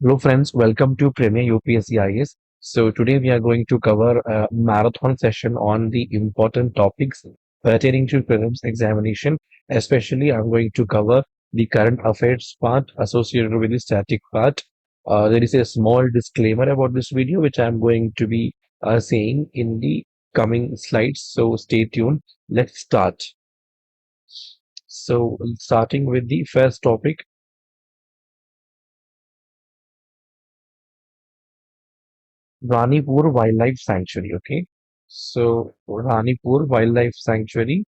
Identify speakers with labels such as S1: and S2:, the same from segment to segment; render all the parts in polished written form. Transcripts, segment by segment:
S1: Hello friends, welcome to Premier UPSC IAS. So today we are going to cover a marathon session on the important topics pertaining to prelims examination. Especially I'm going to cover the current affairs part associated with the static part. There is a small disclaimer about this video which I'm going to be saying in the coming slides. So stay tuned. Let's start. So starting with the first topic, Ranipur Wildlife Sanctuary. Okay, so Ranipur Wildlife Sanctuary,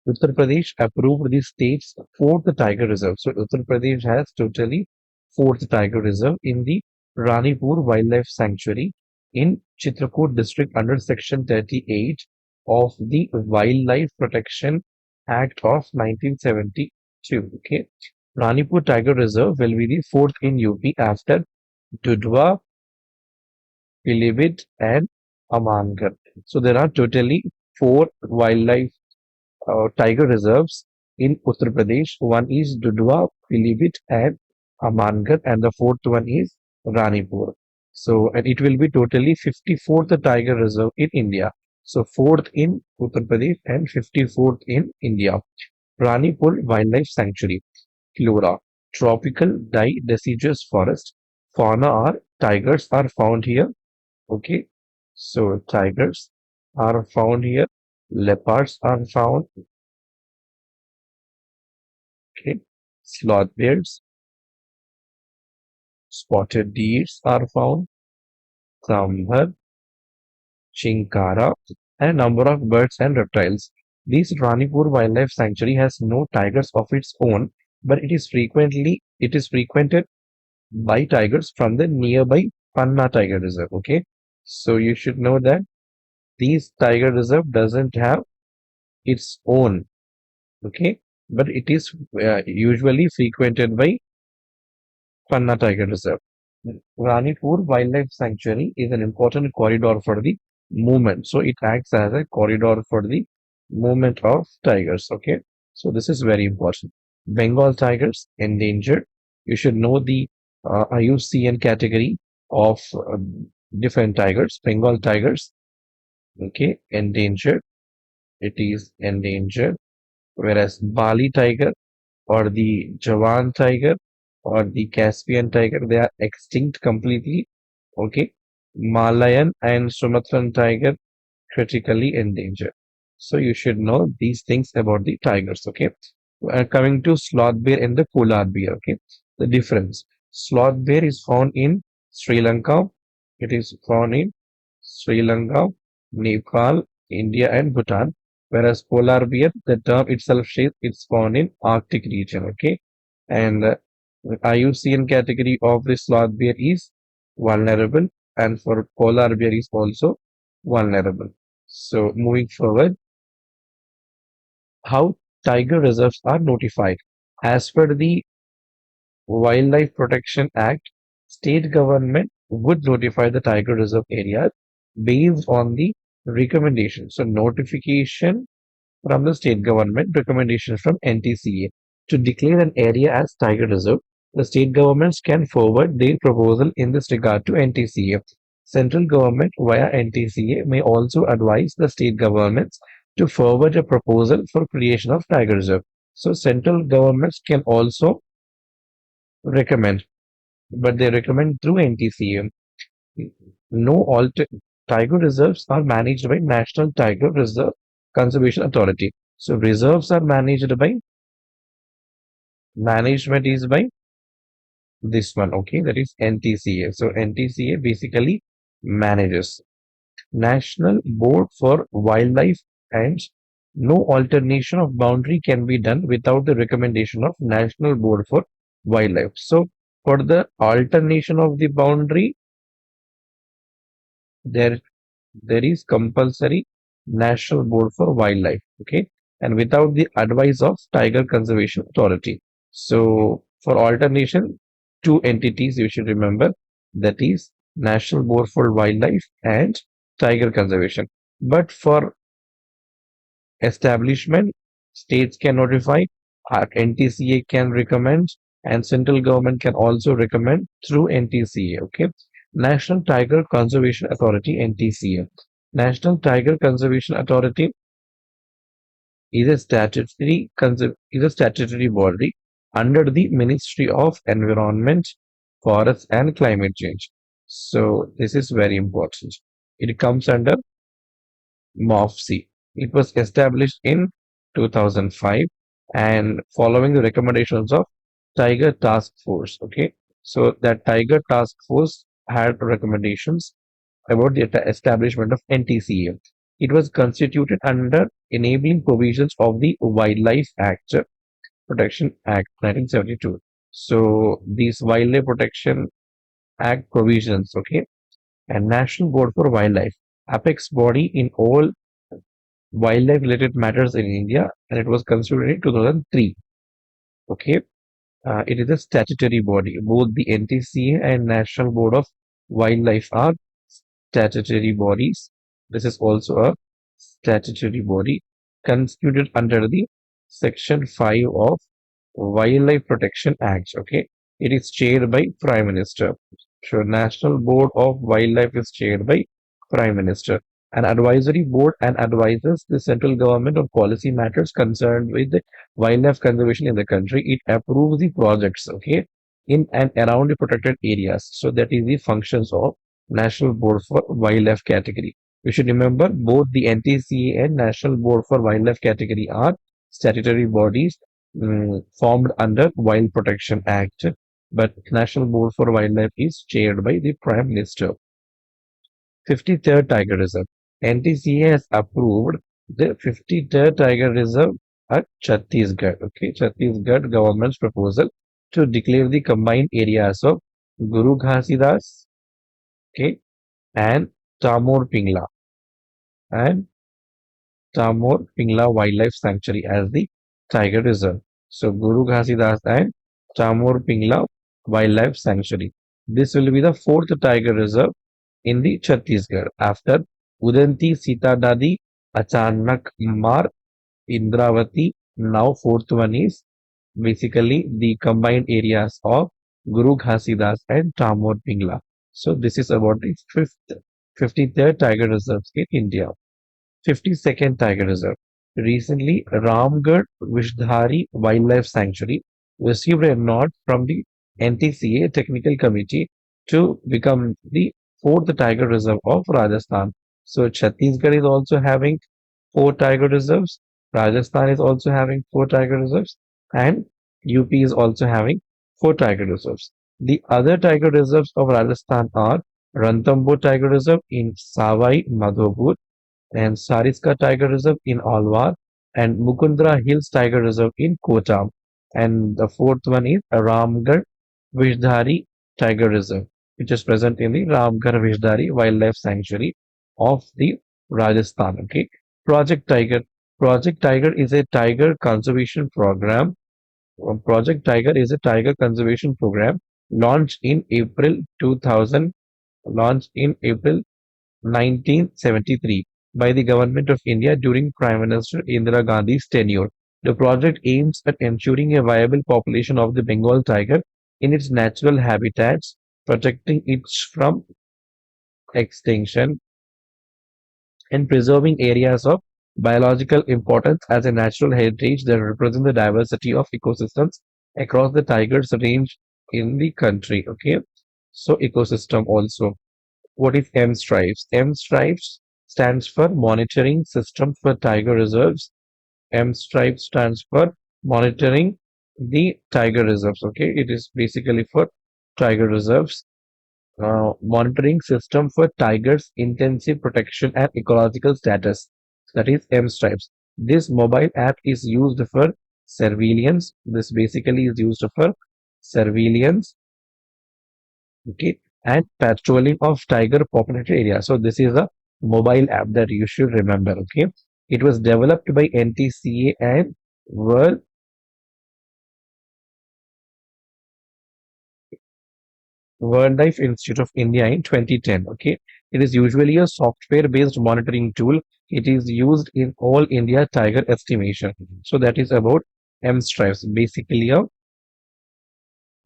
S1: Uttar Pradesh approved the state's fourth tiger reserve. So Uttar Pradesh has totally fourth tiger reserve in the Ranipur Wildlife Sanctuary in Chitrakoot district under Section 38 of the Wildlife Protection Act of 1972. Okay, Ranipur Tiger Reserve will be the fourth in UP after Dudhwa, Pilibhit, and Amangarh. So there are totally four wildlife tiger reserves in Uttar Pradesh. One is Dudhwa, Pilibhit, and Amangarh, and the fourth one is Ranipur. So, and it will be totally 54th tiger reserve in India. So, fourth in Uttar Pradesh and 54th in India. Ranipur Wildlife Sanctuary. Flora. Tropical deciduous forest. Fauna are tigers are found here. Okay, so tigers are found here, leopards are found, okay, sloth bears, spotted deers are found, sambar, chinkara, and a number of birds and reptiles. This Ranipur Wildlife Sanctuary has no tigers of its own, but it is frequented by tigers from the nearby Panna Tiger Reserve. Okay, so you should know that this tiger reserve doesn't have its own. Okay, but it is usually frequented by Panna Tiger Reserve. Ranipur Wildlife Sanctuary is an important corridor for the movement. So it acts as a corridor for the movement of tigers. Okay, so this is very important. Bengal tigers endangered. You should know the IUCN category of different tigers. Bengal tigers, okay, endangered. It is endangered. Whereas Bali tiger or the Javan tiger or the Caspian tiger, they are extinct completely. Okay. Malayan and Sumatran tiger critically endangered. So you should know these things about the tigers. Okay. Coming to sloth bear and the polar bear. Okay. The difference. Sloth bear is found in Sri Lanka. It is found in Sri Lanka, Nepal, India, and Bhutan. Whereas polar bear, the term itself says it's found in Arctic region. Okay, and IUCN category of the sloth bear is vulnerable, and for polar bear is also vulnerable. So moving forward, how tiger reserves are notified. As per the Wildlife Protection Act, state government would notify the tiger reserve areas based on the recommendation. So notification from the state government, recommendations from NTCA. To declare an area as tiger reserve, the state governments can forward their proposal in this regard to NTCA. Central government via NTCA may also advise the state governments to forward a proposal for creation of tiger reserve. So central governments can also recommend, but they recommend through NTCA. No alter tiger reserves are managed by National Tiger Reserve Conservation Authority. So reserves are managed by management is by this one. Okay, that is NTCA. So NTCA basically manages National Board for Wildlife, and no alternation of boundary can be done without the recommendation of National Board for Wildlife. So for the alternation of the boundary, there there is compulsory National Board for Wildlife. Okay, and without the advice of Tiger Conservation Authority. So for alternation, two entities you should remember, that is National Board for Wildlife and Tiger Conservation. But for establishment, states can notify, NTCA can recommend, and central government can also recommend through NTCA. Okay, National Tiger Conservation Authority (NTCA). National Tiger Conservation Authority is a statutory body under the Ministry of Environment, Forests and Climate Change. So this is very important. It comes under MOFC. It was established in 2005 and following the recommendations of Tiger Task Force. Okay, so that Tiger Task Force had recommendations about the establishment of NTCA. It was constituted under enabling provisions of the Wildlife Act, Protection Act 1972. So these Wildlife Protection Act provisions, okay, and National Board for Wildlife, apex body in all wildlife related matters in India, and it was constituted in 2003. Okay, it is a statutory body. Both the NTCA and National Board of Wildlife are statutory bodies. This is also a statutory body constituted under the Section 5 of Wildlife Protection Act. Okay, it is chaired by Prime Minister. So, National Board of Wildlife is chaired by Prime Minister. An advisory board and advises the central government on policy matters concerned with the wildlife conservation in the country. It approves the projects, okay, in and around the protected areas. So that is the functions of National Board for Wildlife category. We should remember both the NTCA and National Board for Wildlife category are statutory bodies formed under Wild Protection Act, but National Board for Wildlife is chaired by the Prime Minister. 53rd Tiger Reserve. NTCA has approved the 53rd Tiger Reserve at Chhattisgarh. Okay, Chhattisgarh government's proposal to declare the combined areas of Guru Ghasidas, okay, and Tamor Pingla and Tamor Pingla Wildlife Sanctuary as the Tiger Reserve. So Guru Ghasidas and Tamor Pingla Wildlife Sanctuary. This will be the fourth Tiger Reserve in the Chhattisgarh after Udanti Sita Dadi, Achanak Mar, Indravati. Now fourth one is basically the combined areas of Guru Ghasidas and Tamor Pingla. So this is about the 53rd Tiger Reserves in India. 52nd Tiger Reserve. Recently, Ramgarh Vishdhari Wildlife Sanctuary received a nod from the NTCA Technical Committee to become the fourth tiger reserve of Rajasthan. So Chhattisgarh is also having four tiger reserves. Rajasthan is also having four tiger reserves, and UP is also having four tiger reserves. The other tiger reserves of Rajasthan are Ranthambore Tiger Reserve in Savai Madhopur and Sariska Tiger Reserve in Alwar and Mukundra Hills Tiger Reserve in Kota. And the fourth one is Ramgarh Vishdhari Tiger Reserve, which is present in the Ramgarh Vishdhari Wildlife Sanctuary of the Rajasthan. Okay, Project Tiger. Project Tiger is a tiger conservation program. Project Tiger is a tiger conservation program launched in April 2000, launched in April 1973 by the Government of India during Prime Minister Indira Gandhi's tenure. The project aims at ensuring a viable population of the Bengal tiger in its natural habitats, protecting it from extinction, and preserving areas of biological importance as a natural heritage that represent the diversity of ecosystems across the tiger's range in the country. Okay, so ecosystem also. What is M-Stripes? M-Stripes stands for Monitoring System for Tiger Reserves. M-Stripes stands for Monitoring the Tiger Reserves. Okay, it is basically for tiger reserves. Monitoring System for Tigers' Intensive Protection and Ecological Status. That is M-Stripes. This mobile app is used for surveillance. This basically is used for surveillance, okay, and patrolling of tiger populated areas. So this is a mobile app that you should remember. Okay, it was developed by NTCA and World Wildlife Institute of India in 2010. Okay, It is usually a software-based monitoring tool. It is used in all India tiger estimation. So that is about M-Stripes, basically a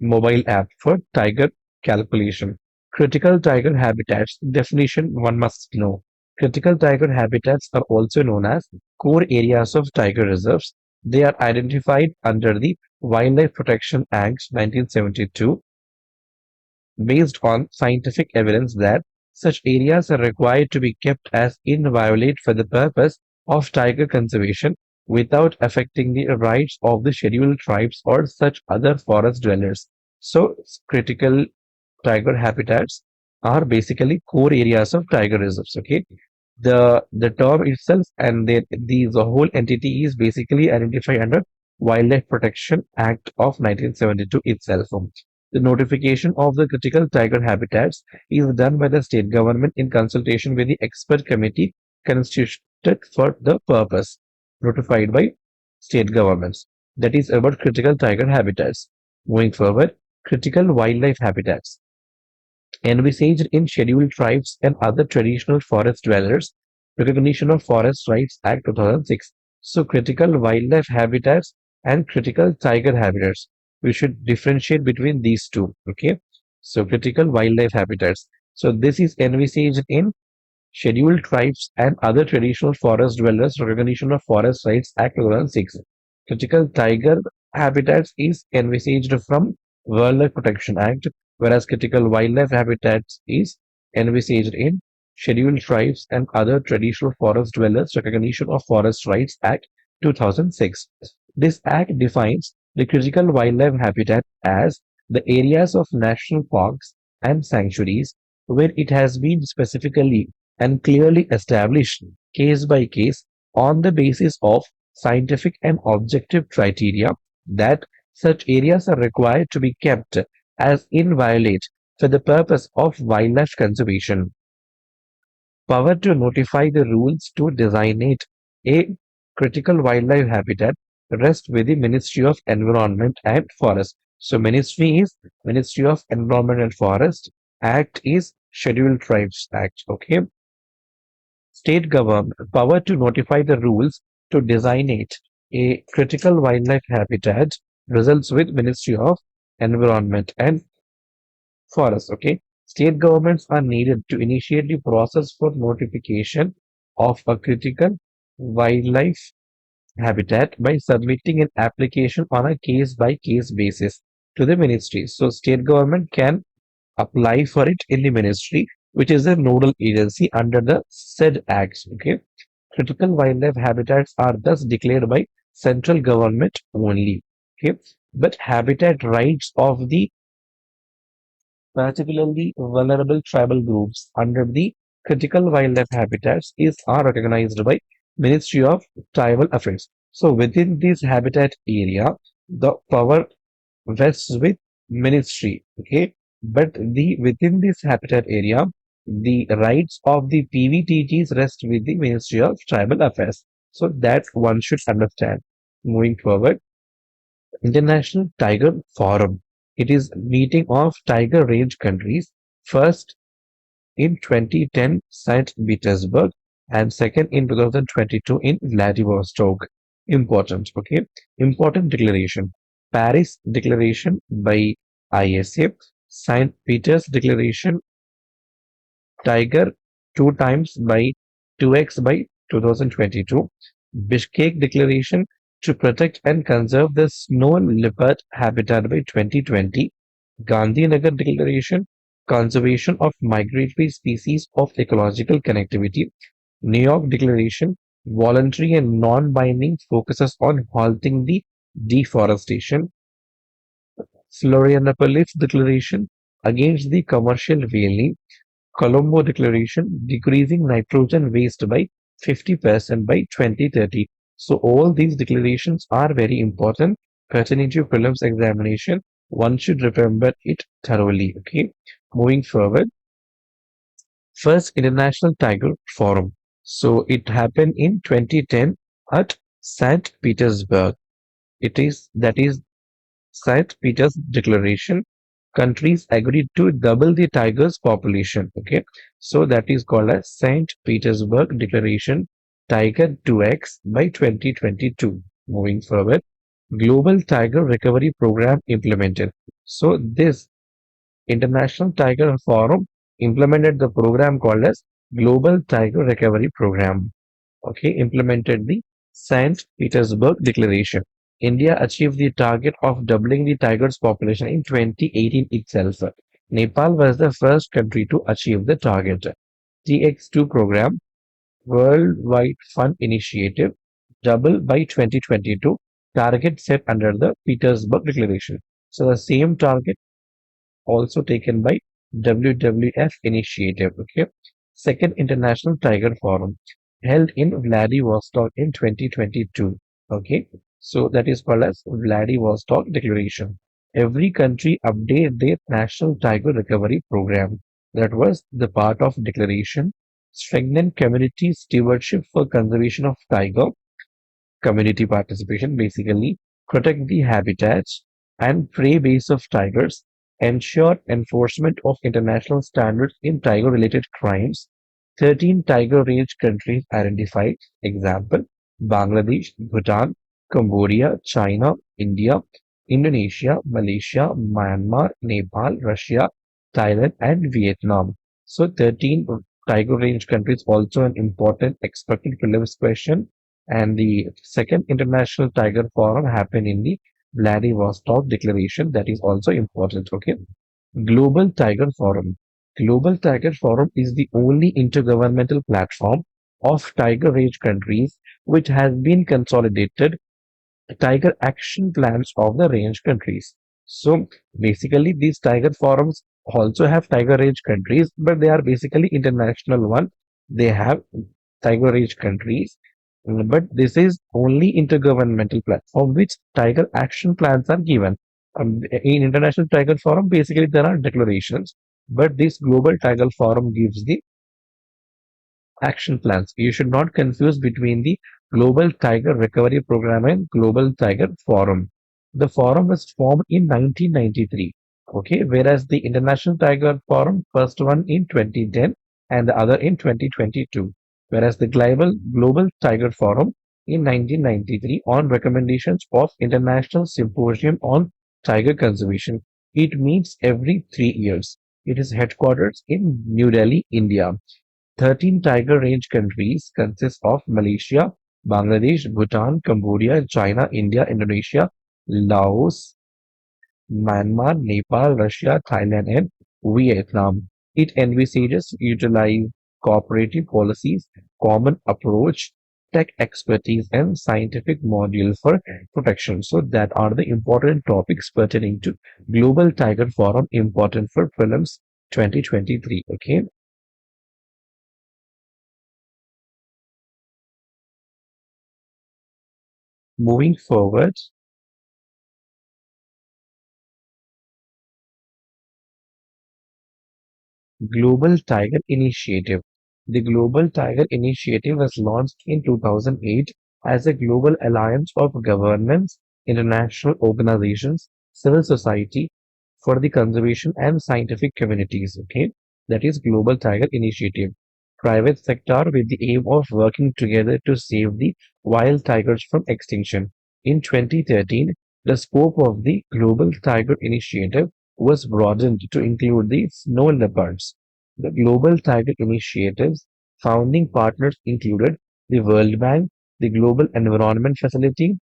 S1: mobile app for tiger calculation. Critical tiger habitats definition one must know. Critical tiger habitats are also known as core areas of tiger reserves. They are identified under the Wildlife Protection Act 1972 based on scientific evidence that such areas are required to be kept as inviolate for the purpose of tiger conservation without affecting the rights of the scheduled tribes or such other forest dwellers. So, critical tiger habitats are basically core areas of tiger reserves. Okay, the term itself and the whole entity is basically identified under Wildlife Protection Act of 1972 itself. The notification of the critical tiger habitats is done by the state government in consultation with the expert committee constituted for the purpose, notified by state governments. That is about critical tiger habitats. Moving forward, critical wildlife habitats envisaged in scheduled tribes and other traditional forest dwellers, recognition of Forest Rights Act 2006. So, critical wildlife habitats and critical tiger habitats. We should differentiate between these two. Okay. So, critical wildlife habitats. So, this is envisaged in scheduled tribes and other traditional forest dwellers recognition of Forest Rights Act 2006. Critical tiger habitats is envisaged from Wildlife Protection Act, whereas critical wildlife habitats is envisaged in scheduled tribes and other traditional forest dwellers recognition of Forest Rights Act 2006. This act defines the critical wildlife habitat as the areas of national parks and sanctuaries where it has been specifically and clearly established case by case on the basis of scientific and objective criteria that such areas are required to be kept as inviolate for the purpose of wildlife conservation. Power to notify the rules to designate a critical wildlife habitat rests with the Ministry of Environment and Forest. So Ministry is Ministry of Environment and Forest. Act is Scheduled Tribes Act. Okay. State government power to notify the rules to designate a critical wildlife habitat results with Ministry of Environment and Forest. Okay, state governments are needed to initiate the process for notification of a critical wildlife habitat by submitting an application on a case by case basis to the ministry. So, state government can apply for it in the ministry, which is a nodal agency under the said acts. Okay, critical wildlife habitats are thus declared by central government only. Okay, but habitat rights of the particularly vulnerable tribal groups under the critical wildlife habitats are recognized by Ministry of Tribal Affairs. So within this habitat area, the power vests with ministry. Okay, but the within this habitat area, the rights of the PVTGs rest with the Ministry of Tribal Affairs. So that one should understand. Moving forward, International Tiger Forum. It is meeting of tiger range countries. First in 2010, St. Petersburg, and second in 2022 in Vladivostok. Important, okay? Important declaration. Paris Declaration by ISA, St. Peter's Declaration, Tiger two times by 2x by 2022, Bishkek Declaration to protect and conserve the snow leopard habitat by 2020, Gandhinagar Declaration, conservation of migratory species of ecological connectivity, New York Declaration, voluntary and non-binding focuses on halting the deforestation, Florianopolis Declaration against the commercial whaling, Colombo Declaration decreasing nitrogen waste by 50% by 2030. So all these declarations are very important pertaining to prelims examination. One should remember it thoroughly. Okay. Moving forward, first International Tiger Forum. So it happened in 2010 at St. Petersburg. It is that is St. Peter's Declaration, countries agreed to double the tiger's population. Okay, so that is called as St. Petersburg Declaration Tiger 2x by 2022. Moving forward, Global Tiger Recovery Program implemented. So this International Tiger Forum implemented the program called as Global Tiger Recovery Program. Okay, implemented the St. Petersburg Declaration. India achieved the target of doubling the tiger's population in 2018 itself. Nepal was the first country to achieve the target. TX2 program, Worldwide Fund Initiative, double by 2022, target set under the Petersburg Declaration. So the same target also taken by WWF initiative. Okay. Second International Tiger Forum held in Vladivostok in 2022. Okay. So that is called as Vladivostok Declaration. Every country update their national tiger recovery program. That was the part of declaration. Strengthen community stewardship for conservation of tiger community participation, basically protect the habitats and prey base of tigers, ensure enforcement of international standards in tiger-related crimes. 13 tiger-range countries identified, example, Bangladesh, Bhutan, Cambodia, China, India, Indonesia, Malaysia, Myanmar, Nepal, Russia, Thailand, and Vietnam. So 13 tiger range countries also an important expected prelims question, and the second International Tiger Forum happened in the Vladivostok Declaration. That is also important. Okay. Global Tiger Forum. Global Tiger Forum is the only intergovernmental platform of tiger range countries which has been consolidated tiger action plans of the range countries. So basically, these tiger forums also have tiger range countries, but they are basically international one. They have tiger range countries, but this is only intergovernmental platform which tiger action plans are given. In International Tiger Forum, basically there are declarations, but this Global Tiger Forum gives the action plans. You should not confuse between the Global Tiger Recovery Program and Global Tiger Forum. The forum was formed in 1993, okay, whereas the International Tiger Forum, first one in 2010 and the other in 2022, whereas the Global Tiger Forum in 1993 on recommendations of International Symposium on Tiger Conservation. It meets every 3 years. It is headquartered in New Delhi, India. 13 tiger range countries consist of Malaysia, Bangladesh, Bhutan, Cambodia, China, India, Indonesia, Laos, Myanmar, Nepal, Russia, Thailand, and Vietnam. It envisages utilize cooperative policies, common approach, tech expertise, and scientific module for protection. So that are the important topics pertaining to Global Tiger Forum, important for prelims 2023. Okay. Moving forward, Global Tiger Initiative. The Global Tiger Initiative was launched in 2008 as a global alliance of governments, international organizations, civil society for the conservation and scientific communities. Okay, that is Global Tiger Initiative. Private sector with the aim of working together to save the wild tigers from extinction. In 2013, the scope of the Global Tiger Initiative was broadened to include the snow leopards. The Global Tiger Initiative's founding partners included the World Bank, the Global Environment Facility,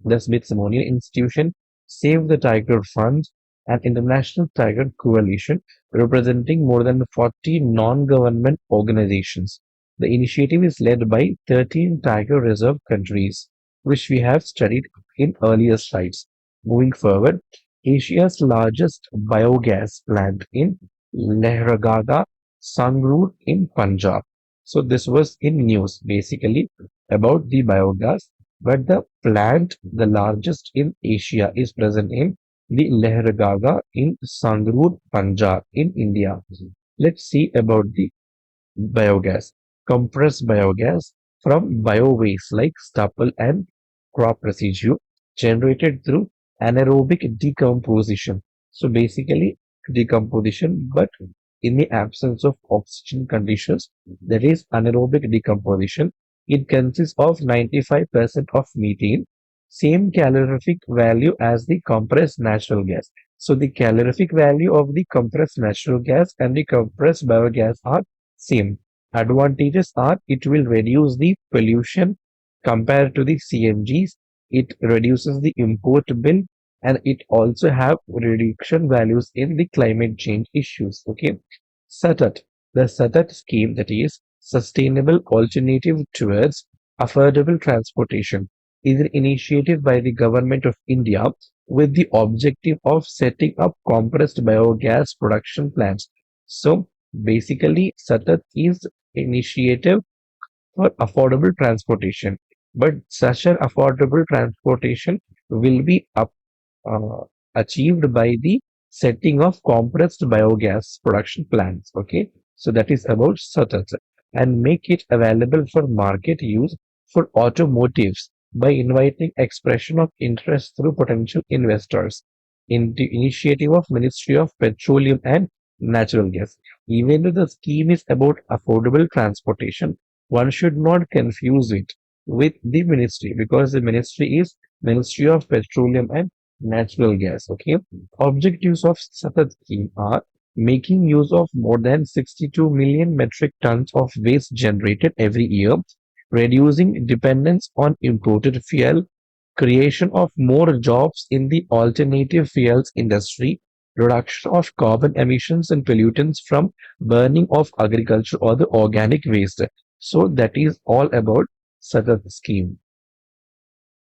S1: the Smithsonian Institution, Save the Tiger Fund, an international tiger coalition representing more than 40 non-government organizations. The initiative is led by 13 tiger reserve countries, which we have studied in earlier slides. Moving forward, Asia's largest biogas plant in Lehragaga, Sangrur in Punjab. So this was in news basically about the biogas, but the plant, the largest in Asia, is present in the Lehragaga in Sangrur, Punjab in India. Let's see about the biogas. Compressed biogas from bio-waste like stubble and crop residue generated through anaerobic decomposition. So basically decomposition, but in the absence of oxygen conditions, that is anaerobic decomposition. It consists of 95% of methane, same calorific value as the compressed natural gas. So the calorific value of the compressed natural gas and the compressed biogas are same. Advantages are it will reduce the pollution compared to the CNGs. It reduces the import bill, and it also have reduction values in the climate change issues. Okay. SATAT, the SATAT scheme, that is Sustainable Alternative Towards Affordable Transportation, is an initiative by the government of India with the objective of setting up compressed biogas production plants. So basically, SATAT is initiative for affordable transportation, but such an affordable transportation will be uh, achieved by the setting of compressed biogas production plants. Okay, so that is about certain, and make it available for market use for automotives by inviting expression of interest through potential investors in the initiative of Ministry of Petroleum and Natural Gas. Even though the scheme is about affordable transportation, one should not confuse it with the ministry, because the ministry is Ministry of Petroleum and natural gas. Okay. Objectives of Satat scheme are making use of more than 62 million metric tons of waste generated every year, reducing dependence on imported fuel, creation of more jobs in the alternative fuels industry, reduction of carbon emissions and pollutants from burning of agriculture or the organic waste. So that is all about Satat scheme.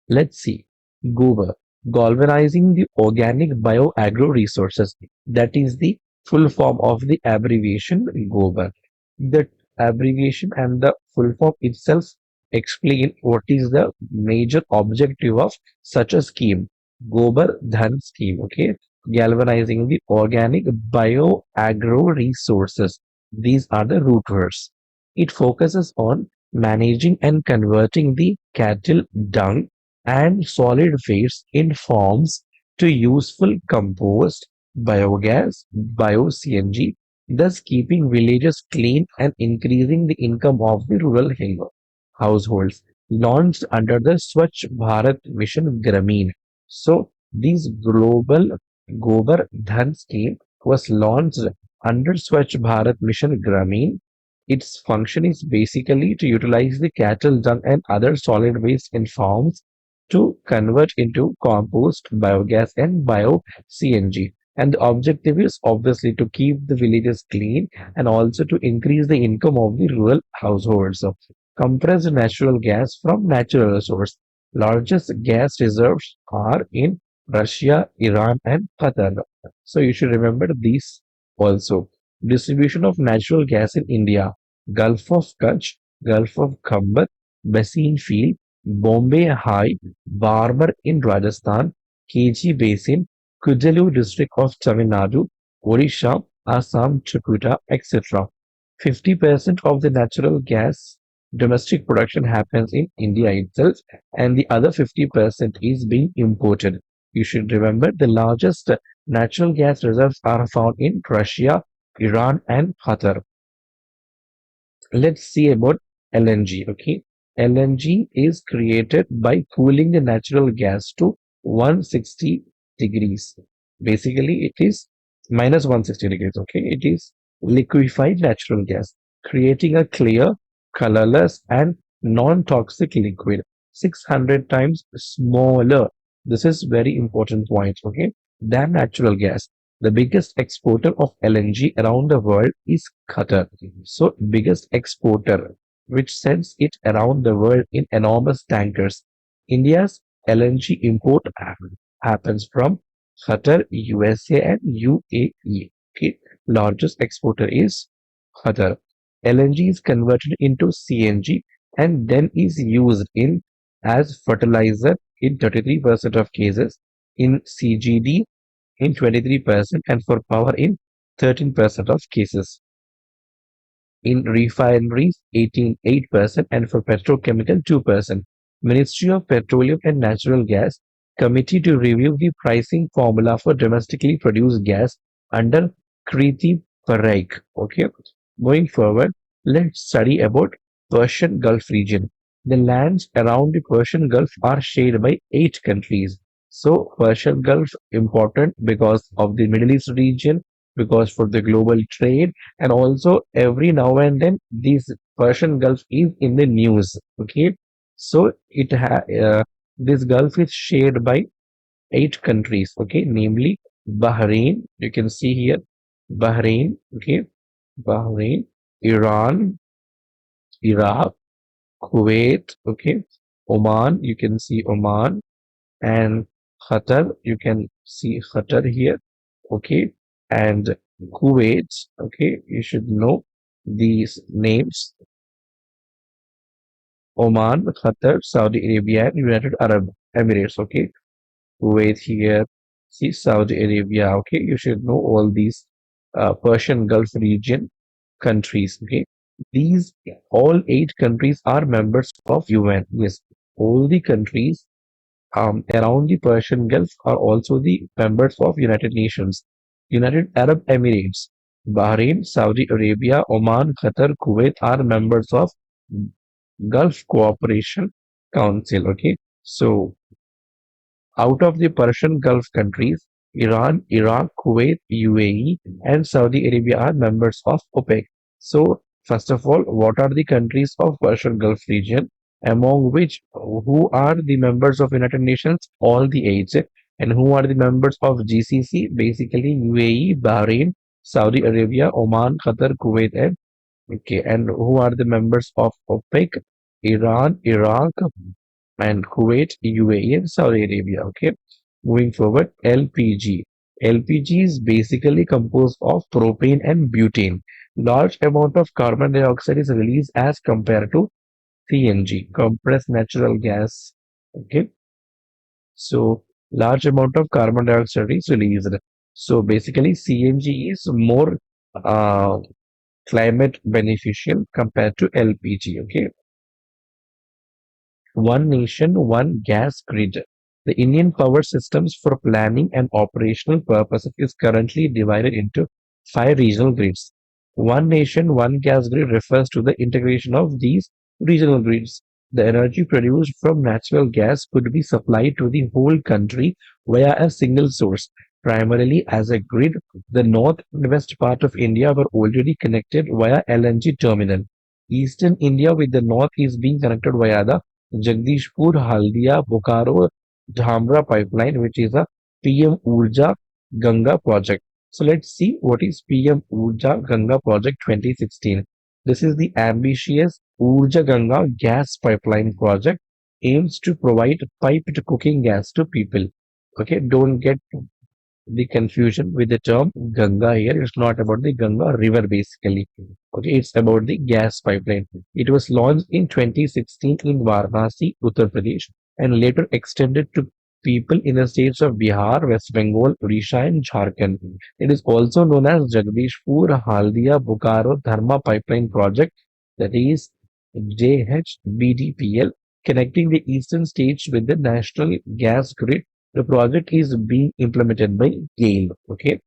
S1: Let's see. Gobar, galvanizing the organic bioagro resources. That is the full form of the abbreviation Gobar. The abbreviation and the full form itself explain what is the major objective of such a scheme. Gobar Dhan scheme, okay? Galvanizing the organic bioagro resources. These are the root words. It focuses on managing and converting the cattle dung and solid waste in forms to useful compost, biogas, bio-CNG, thus keeping villages clean and increasing the income of the rural households. Launched under the Swachh Bharat Mission Grameen. So, this global Gobar Dhan scheme was launched under Swachh Bharat Mission Grameen. Its function is basically to utilize the cattle dung and other solid waste in farms to convert into compost, biogas, and bio CNG. And the objective is obviously to keep the villages clean and also to increase the income of the rural households. So, compressed natural gas from natural resource. Largest gas reserves are in Russia, Iran, and Qatar. So you should remember these also. Distribution of natural gas in India. Gulf of Kutch, Gulf of Khambat, Basin Field, Bombay High, Barmer in Rajasthan, KG Basin, Cuddalore district of Tamil Nadu, Odisha, Assam, Tripura, etc. 50% of the natural gas domestic production happens in India itself, and the other 50% is being imported. You should remember the largest natural gas reserves are found in Russia, Iran, and Qatar. Let's see about LNG. Okay, LNG is created by cooling the natural gas to 160 degrees. Basically, it is minus 160 degrees. Okay, it is liquefied natural gas, creating a clear, colorless, and non-toxic liquid 600 times smaller. This is very important point. Okay, than natural gas. The biggest exporter of LNG around the world is Qatar. So, biggest exporter, which sends it around the world in enormous tankers. India's LNG import happens from Qatar, USA, and UAE. Okay. Largest exporter is Qatar. LNG is converted into CNG and then is used in as fertilizer in 33% of cases, in CGD in 23%, and for power in 13% of cases. In refineries 18.8%, and for petrochemical 2%. Ministry of Petroleum and Natural Gas committee to review the pricing formula for domestically produced gas under Kriti Parikh. Okay, going forward, let's study about Persian Gulf region. The lands around the Persian Gulf are shared by 8 countries. So Persian Gulf important because of the Middle East region, because for the global trade, and also every now and then this Persian Gulf is in the news. Okay, so this Gulf is shared by 8 countries. Okay, namely Bahrain. You can see here Bahrain. Okay, Bahrain, Iran, Iraq, Kuwait. Okay, Oman. You can see Oman and Qatar. You can see Qatar here. Okay, and Kuwait. Okay, you should know these names: Oman, Qatar, Saudi Arabia, and United Arab Emirates. Okay, Kuwait here, see Saudi Arabia. Okay, you should know all these Persian Gulf region countries. Okay, these all 8 countries are members of UN. Yes, all the countries around the Persian Gulf are also the members of United Nations, United Arab Emirates, Bahrain, Saudi Arabia, Oman, Qatar, Kuwait are members of Gulf Cooperation Council. Okay, so out of the Persian Gulf countries, Iran, Iraq, Kuwait, UAE, and Saudi Arabia are members of OPEC. So, first of all, what are the countries of Persian Gulf region? Among which, who are the members of United Nations? All the 8. And who are the members of GCC? Basically, UAE, Bahrain, Saudi Arabia, Oman, Qatar, Kuwait, and okay. And who are the members of OPEC? Iran, Iraq, and Kuwait, UAE, and Saudi Arabia. Okay, moving forward, LPG. LPG is basically composed of propane and butane. Large amount of carbon dioxide is released as compared to CNG, compressed natural gas. Okay, so large amount of carbon dioxide is released. So basically, CNG is more uh, climate beneficial compared to LPG. Okay, one nation, one gas grid. The Indian power systems for planning and operational purposes is currently divided into 5 regional grids. One nation, one gas grid refers to the integration of these regional grids. The energy produced from natural gas could be supplied to the whole country via a single source, primarily as a grid. The north and west part of India were already connected via LNG terminal. Eastern India with the north is being connected via the Jagdishpur, Haldia, Bokaro, Dhamra pipeline, which is a PM Urja Ganga project. So let's see what is PM Urja Ganga project 2016. This is the ambitious Urja Ganga gas pipeline project aims to provide piped cooking gas to people. Okay, don't get the confusion with the term Ganga here. It's not about the Ganga river basically. Okay, it's about the gas pipeline. It was launched in 2016 in Varanasi, Uttar Pradesh, and later extended to people in the states of Bihar, West Bengal, Odisha, and Jharkhand. It is also known as Jagdishpur Haldia Bokaro Dharma Pipeline Project, that is JHBDPL, connecting the eastern states with the national gas grid. The project is being implemented by GAIL. Okay,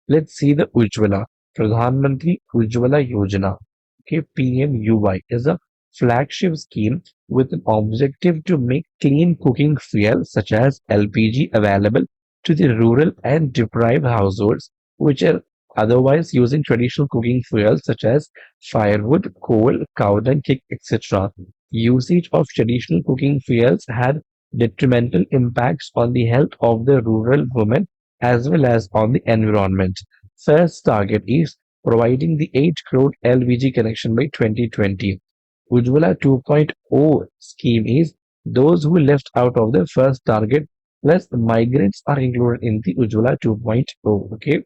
S1: let's see the Ujjwala. Pradhan Mantri Ujjwala Yojana. Okay, PMUY is a flagship scheme with an objective to make clean cooking fuel such as LPG available to the rural and deprived households which are otherwise using traditional cooking fuels such as firewood, coal, cow dung, etc. Usage of traditional cooking fuels had detrimental impacts on the health of the rural women as well as on the environment. First target is providing the 8 crore LPG connection by 2020. Ujjwala 2.0 scheme is those who left out of the first target plus the migrants are included in the Ujjwala 2.0. Okay,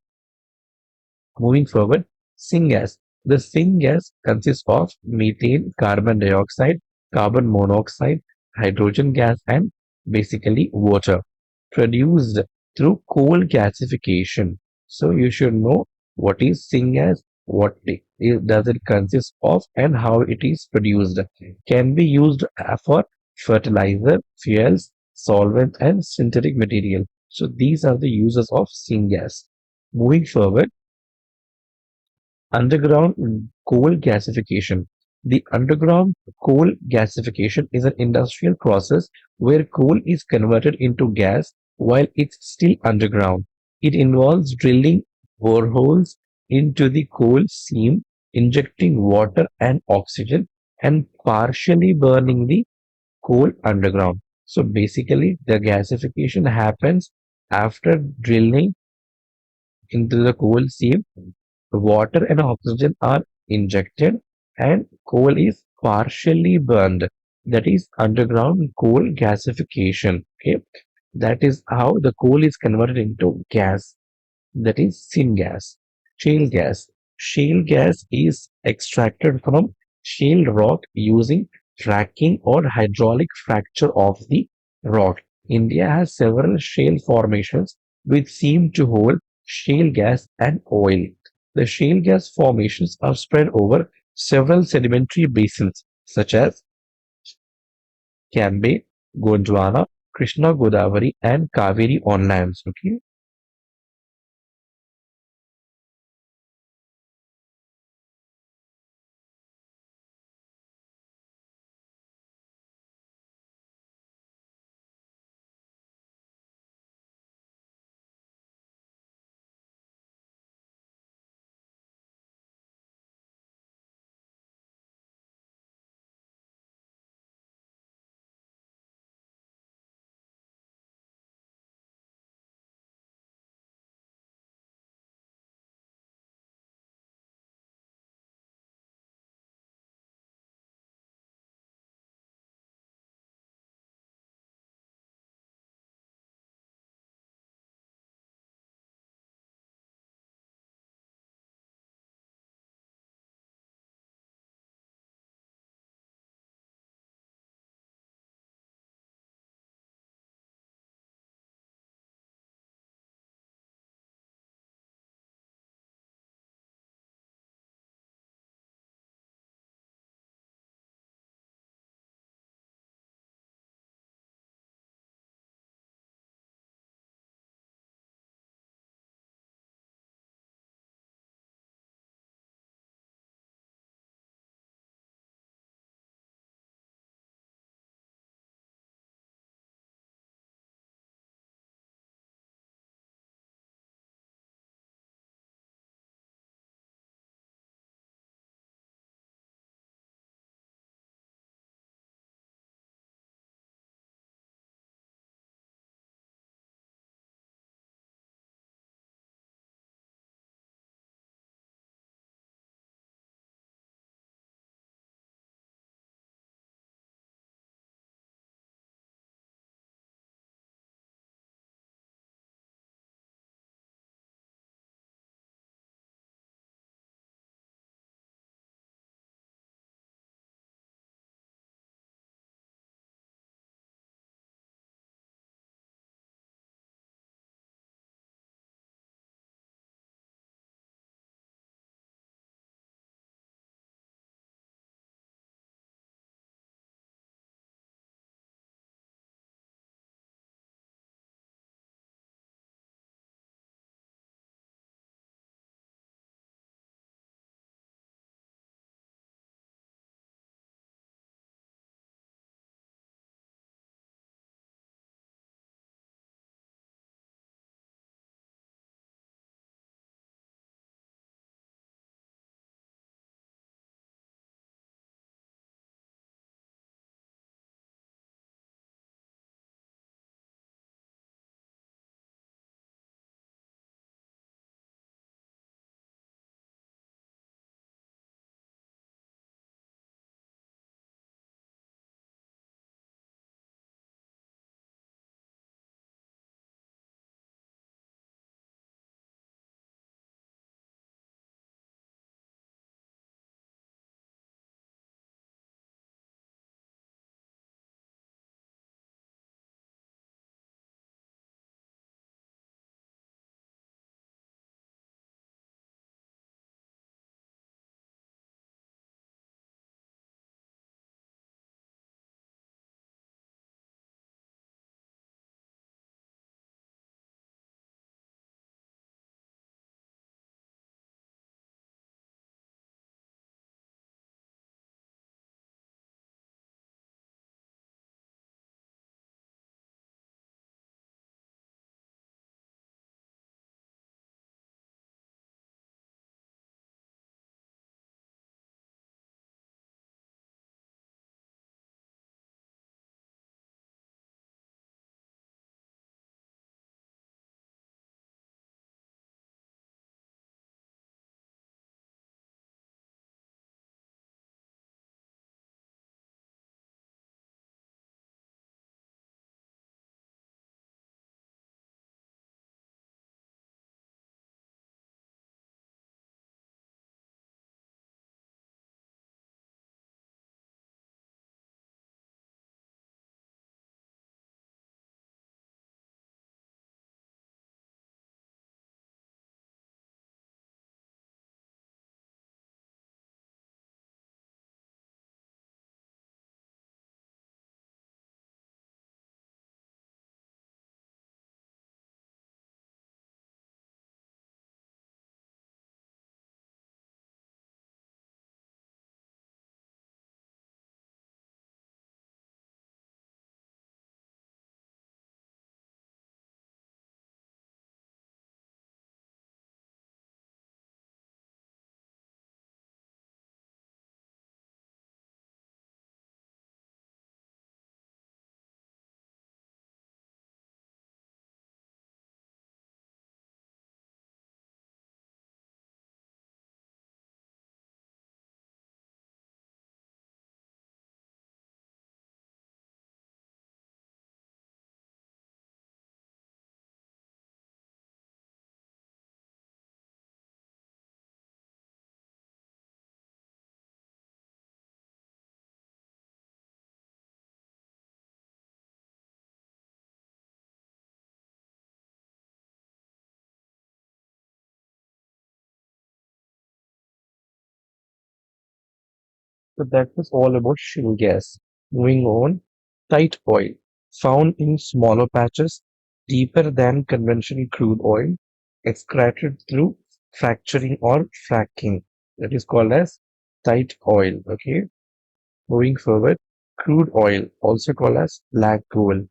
S1: moving forward, syngas. The syngas consists of methane, carbon dioxide, carbon monoxide, hydrogen gas, and basically water produced through coal gasification. So you should know what is syngas, does it consist of, and how it is produced. Can be used for fertilizer, fuels, solvent, and synthetic material. So these are the uses of syngas. Moving forward, underground coal gasification. The underground coal gasification is an industrial process where coal is converted into gas while it's still underground. It involves drilling boreholes into the coal seam, injecting water and oxygen, and partially burning the coal underground. So basically, the gasification happens after drilling into the coal seam. Water and oxygen are injected and coal is partially burned. That is underground coal gasification. Okay, that is how the coal is converted into gas. That is syngas. Shale gas. Shale gas is extracted from shale rock using fracking or hydraulic fracture of the rock. India has several shale formations which seem to hold shale gas and oil. The shale gas formations are spread over several sedimentary basins such as Cambay, Gondwana, Krishna Godavari, and Kaveri on lands. Okay. So that was all about shale gas. Moving on, tight oil, found in smaller patches, deeper than conventional crude oil, extracted through fracturing or fracking. That is called as tight oil. Okay. Moving forward, crude oil, also called as black coal.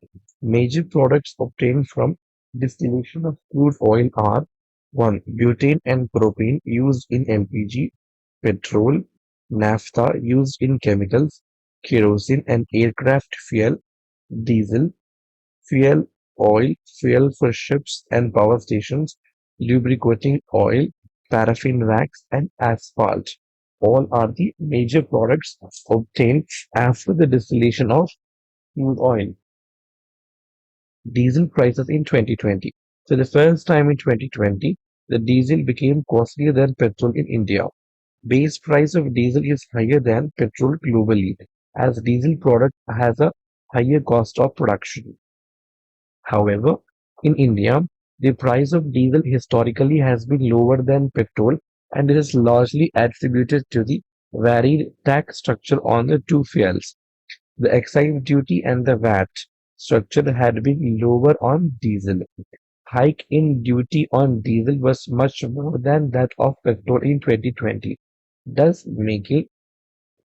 S1: Major products obtained from distillation of crude oil are 1. Butane and propane used in LPG, petrol, naphtha used in chemicals, kerosene and aircraft fuel, diesel, fuel oil, fuel for ships and power stations, lubricating oil, paraffin wax, and asphalt. All are the major products obtained after the distillation of crude oil. Diesel prices in 2020. So the first time in 2020, the diesel became costlier than petrol in India. Base price of diesel is higher than petrol globally, as diesel product has a higher cost of production. However, in India, the price of diesel historically has been lower than petrol, and it is largely attributed to the varied tax structure on the two fuels. The excise duty and the VAT structure had been lower on diesel. Hike in duty on diesel was much more than that of petrol in 2020, thus making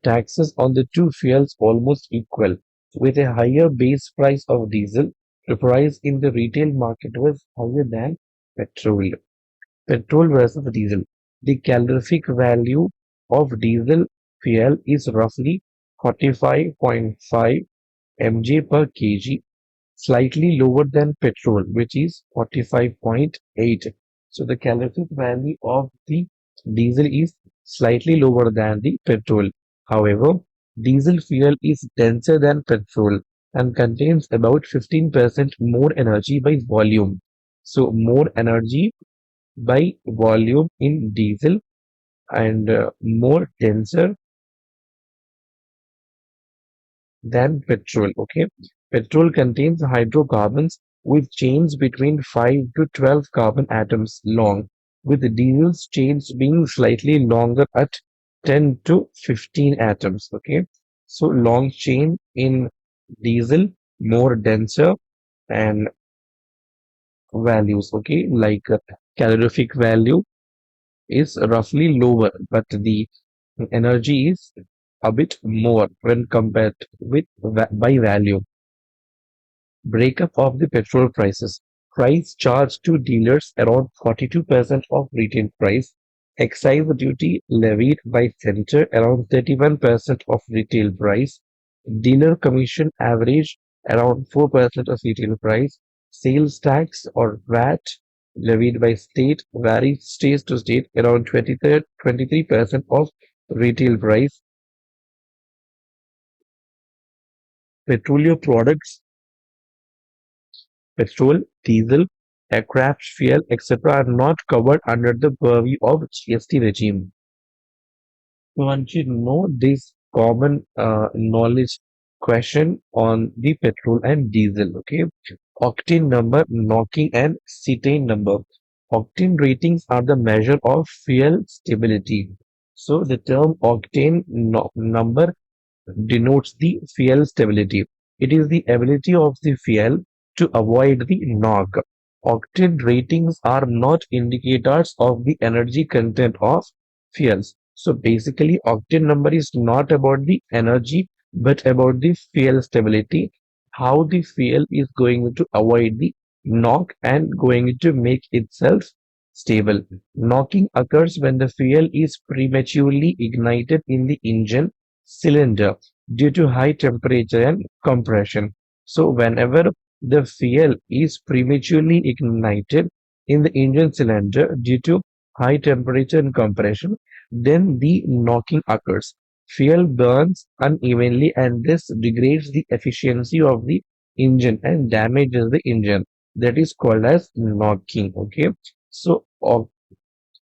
S1: taxes on the two fuels almost equal. With a higher base price of diesel, the price in the retail market was higher than petrol. Petrol versus diesel. The calorific value of diesel fuel is roughly 45.5 mg per kg, slightly lower than petrol, which is 45.8. So the calorific value of the diesel is slightly lower than the petrol. However, diesel fuel is denser than petrol and contains about 15% more energy by volume. So more energy by volume in diesel and more denser than petrol. Okay, petrol contains hydrocarbons with chains between 5 to 12 carbon atoms long, with diesel's chains being slightly longer at 10 to 15 atoms. Okay, so long chain in diesel, more denser, and values. Okay, like calorific value is roughly lower, but the energy is a bit more when compared with by value. Breakup of the petrol prices. Price charged to dealers around 42% of retail price. Excise duty levied by center around 31% of retail price. Dealer commission average around 4% of retail price. Sales tax or VAT levied by state varies state to state around 23% of retail price. Petroleum products, petrol, diesel, aircraft fuel, etc. are not covered under the purview of GST regime. So once you know this common knowledge question on the petrol and diesel, okay? Octane number, knocking, and cetane number. Octane ratings are the measure of fuel stability. So the term octane number denotes the fuel stability. It is the ability of the fuel to avoid the knock. Octane ratings are not indicators of the energy content of fuels. So basically, octane number is not about the energy, but about the fuel stability, how the fuel is going to avoid the knock and going to make itself stable. Knocking occurs when the fuel is prematurely ignited in the engine cylinder due to high temperature and compression. So whenever the fuel is prematurely ignited in the engine cylinder due to high temperature and compression, then the knocking occurs. Fuel burns unevenly and this degrades the efficiency of the engine and damages the engine. That is called as knocking. Okay. So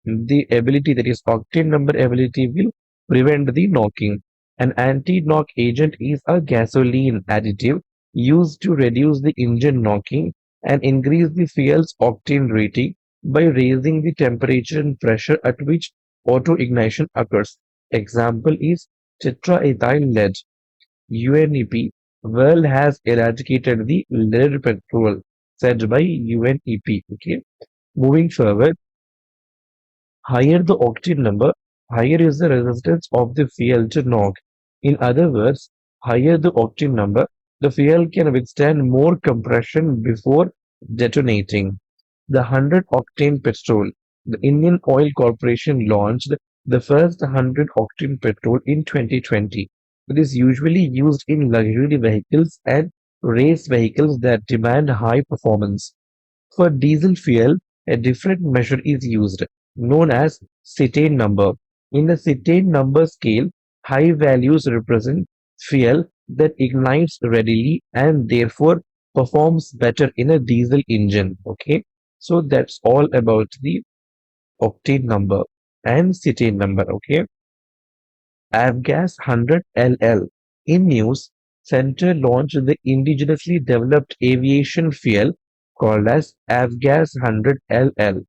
S1: the ability, that is octane number ability, will prevent the knocking. An anti-knock agent is a gasoline additive used to reduce the engine knocking and increase the fuel's octane rating by raising the temperature and pressure at which auto ignition occurs. Example is tetraethyl lead, UNEP. World has eradicated the lead petrol, said by UNEP. Okay. Moving forward, higher the octane number, higher is the resistance of the fuel to knock. In other words, higher the octane number, the fuel can withstand more compression before detonating. The 100 octane petrol. The Indian Oil Corporation launched the first 100 octane petrol in 2020. It is usually used in luxury vehicles and race vehicles that demand high performance. For diesel fuel, a different measure is used, known as cetane number. In the cetane number scale, high values represent fuel that ignites readily and therefore performs better in a diesel engine. Okay, so that's all about the octane number and cetane number. Okay, Avgas 100 LL. In news, Center launched the indigenously developed aviation fuel called as Avgas 100 LL.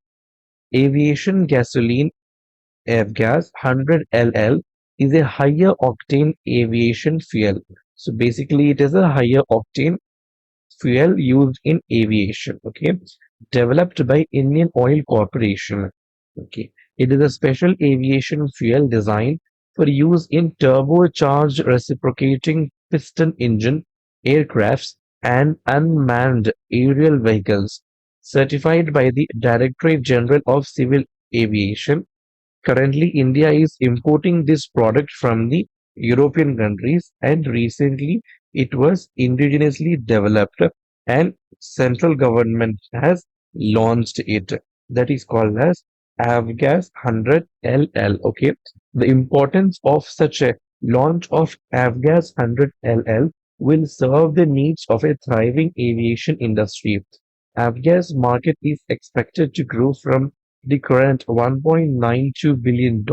S1: Aviation gasoline Avgas 100 LL is a higher octane aviation fuel. So basically, it is a higher octane fuel used in aviation. Okay, developed by Indian Oil Corporation. Okay, it is a special aviation fuel designed for use in turbocharged reciprocating piston engine aircrafts and unmanned aerial vehicles, certified by the Directorate General of Civil Aviation. Currently, India is importing this product from the European countries, and recently it was indigenously developed, and central government has launched it. That is called as Avgas 100 LL. Okay, the importance of such a launch of Avgas 100 LL will serve the needs of a thriving aviation industry. Avgas market is expected to grow from the current $1.92 billion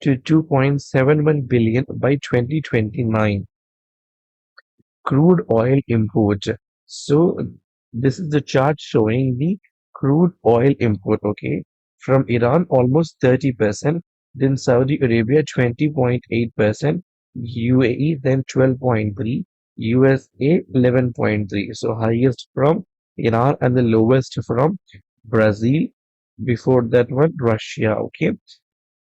S1: to $2.71 billion by 2029. Crude oil import. So this is the chart showing the crude oil import, okay, from Iran almost 30%, then Saudi Arabia 20.8%, UAE then 12.3, USA 11.3. So highest from Iran and the lowest from Brazil. Before that one, Russia, okay.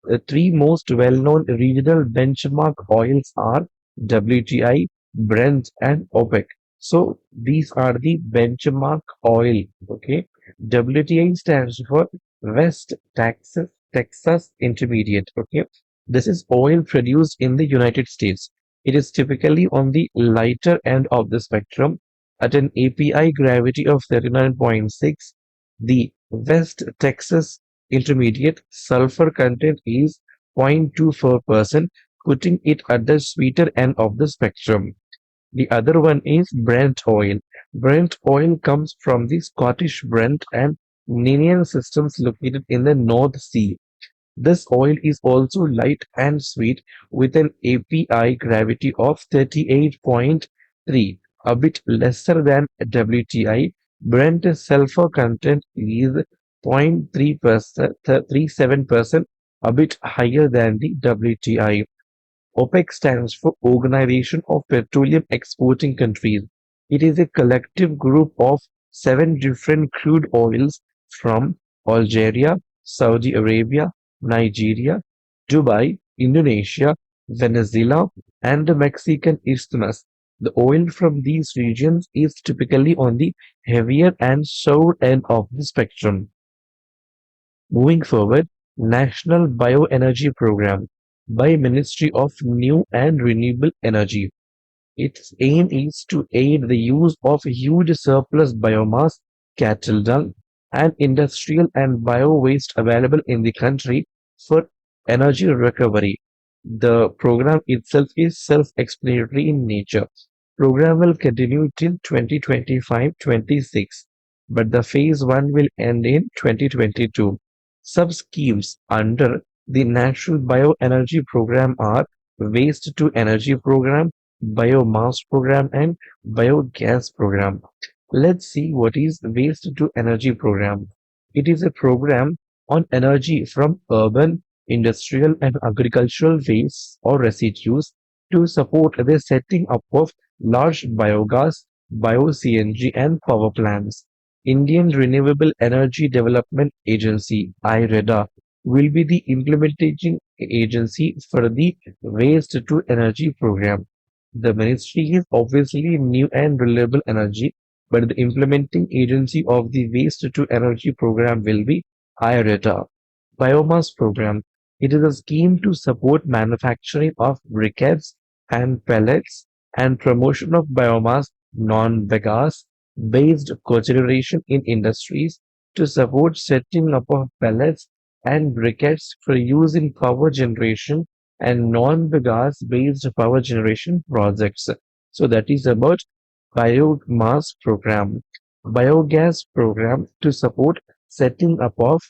S1: The three most well-known regional benchmark oils are WTI, Brent, and OPEC. So these are the benchmark oil. Okay, WTI stands for West Texas Intermediate. Okay, this is oil produced in the United States. It is typically on the lighter end of the spectrum at an API gravity of 39.6. The West Texas Intermediate sulfur content is 0.24%, putting it at the sweeter end of the spectrum. The other one is Brent oil. Brent oil comes from the Scottish Brent and Ninian systems located in the North Sea. This oil is also light and sweet with an API gravity of 38.3, a bit lesser than WTI. Brent sulfur content is 0.3%, 37%, a bit higher than the WTI. OPEC stands for Organization of Petroleum Exporting Countries. It is a collective group of seven different crude oils from Algeria, Saudi Arabia, Nigeria, Dubai, Indonesia, Venezuela, and the Mexican Isthmus. The oil from these regions is typically on the heavier and sour end of the spectrum. Moving forward, National Bioenergy Program by Ministry of New and Renewable Energy. Its aim is to aid the use of huge surplus biomass, cattle dung, and industrial and bio-waste available in the country for energy recovery. The program itself is self-explanatory in nature. Program will continue till 2025-26, but the phase 1 will end in 2022. Sub-schemes under the National Bioenergy Program are Waste to Energy Program, Biomass Program, and Biogas Program. Let's see what is Waste to Energy Program. It is a program on energy from urban industrial and agricultural waste or residues to support the setting up of large biogas, bio-CNG and power plants. Indian Renewable Energy Development Agency (IREDA) will be the implementing agency for the Waste to Energy program. The ministry is obviously new and renewable energy, but the implementing agency of the Waste to Energy program will be IRETA. Biomass program. It is a scheme to support manufacturing of briquettes and pellets and promotion of biomass non-bagasse based cogeneration in industries to support setting up of pellets and briquettes for use in power generation and non-bagasse based power generation projects. So that is about biomass program. Biogas program to support setting up of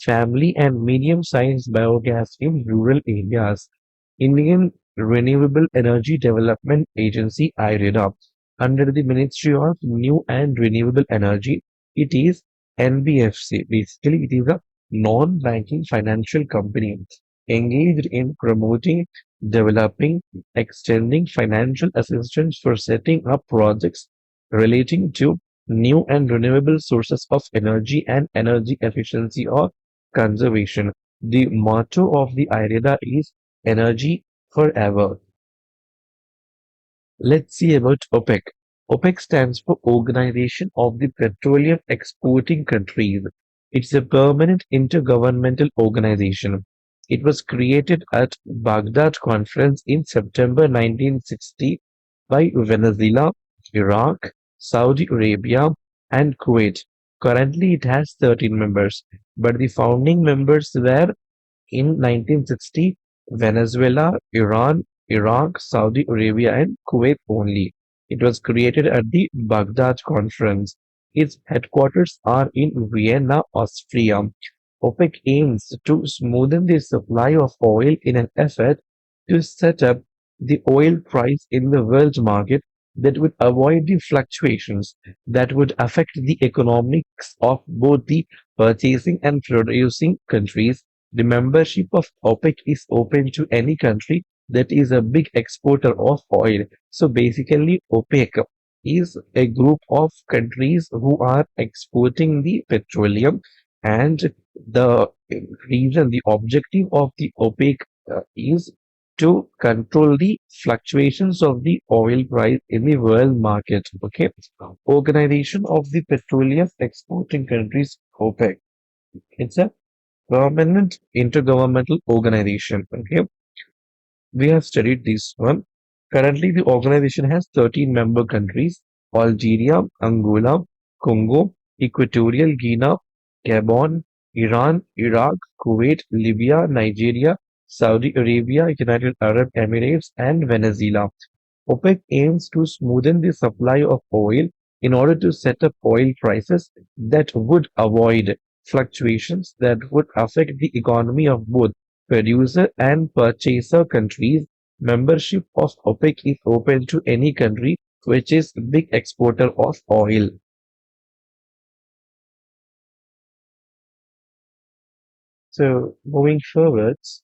S1: family and medium-sized biogas in rural areas. Indian Renewable Energy Development Agency (IREDA) under the Ministry of New and Renewable Energy. It is NBFC. Basically, it is a non-banking financial company engaged in promoting, developing, extending financial assistance for setting up projects relating to new and renewable sources of energy and energy efficiency or conservation. The motto of the IREDA is Energy Forever. Let's see about OPEC. OPEC stands for Organization of the Petroleum Exporting Countries. It's a permanent intergovernmental organization. It was created at Baghdad Conference in September 1960 by Venezuela, Iraq, Saudi Arabia, and Kuwait. Currently, it has 13 members, but the founding members were in 1960, Venezuela, Iran, Iraq, Saudi Arabia, and Kuwait only. It was created at the Baghdad Conference. Its headquarters are in Vienna, Austria. OPEC aims to smoothen the supply of oil in an effort to set up the oil price in the world market that would avoid the fluctuations that would affect the economics of both the purchasing and producing countries. The membership of OPEC is open to any country that is a big exporter of oil. So basically, OPEC is a group of countries who are exporting the petroleum, and the reason, the objective of the OPEC is to control the fluctuations of the oil price in the world market. Okay, Organization of the Petroleum Exporting Countries, OPEC. It's a permanent intergovernmental organization. Okay, we have studied this one. Currently, the organization has 13 member countries: Algeria, Angola, Congo, Equatorial Guinea, Gabon, Iran, Iraq, Kuwait, Libya, Nigeria, Saudi Arabia, United Arab Emirates, and Venezuela. OPEC aims to smoothen the supply of oil in order to set up oil prices that would avoid fluctuations that would affect the economy of both producer and purchaser countries. Membership of OPEC is open to any country which is a big exporter of oil. So moving forwards,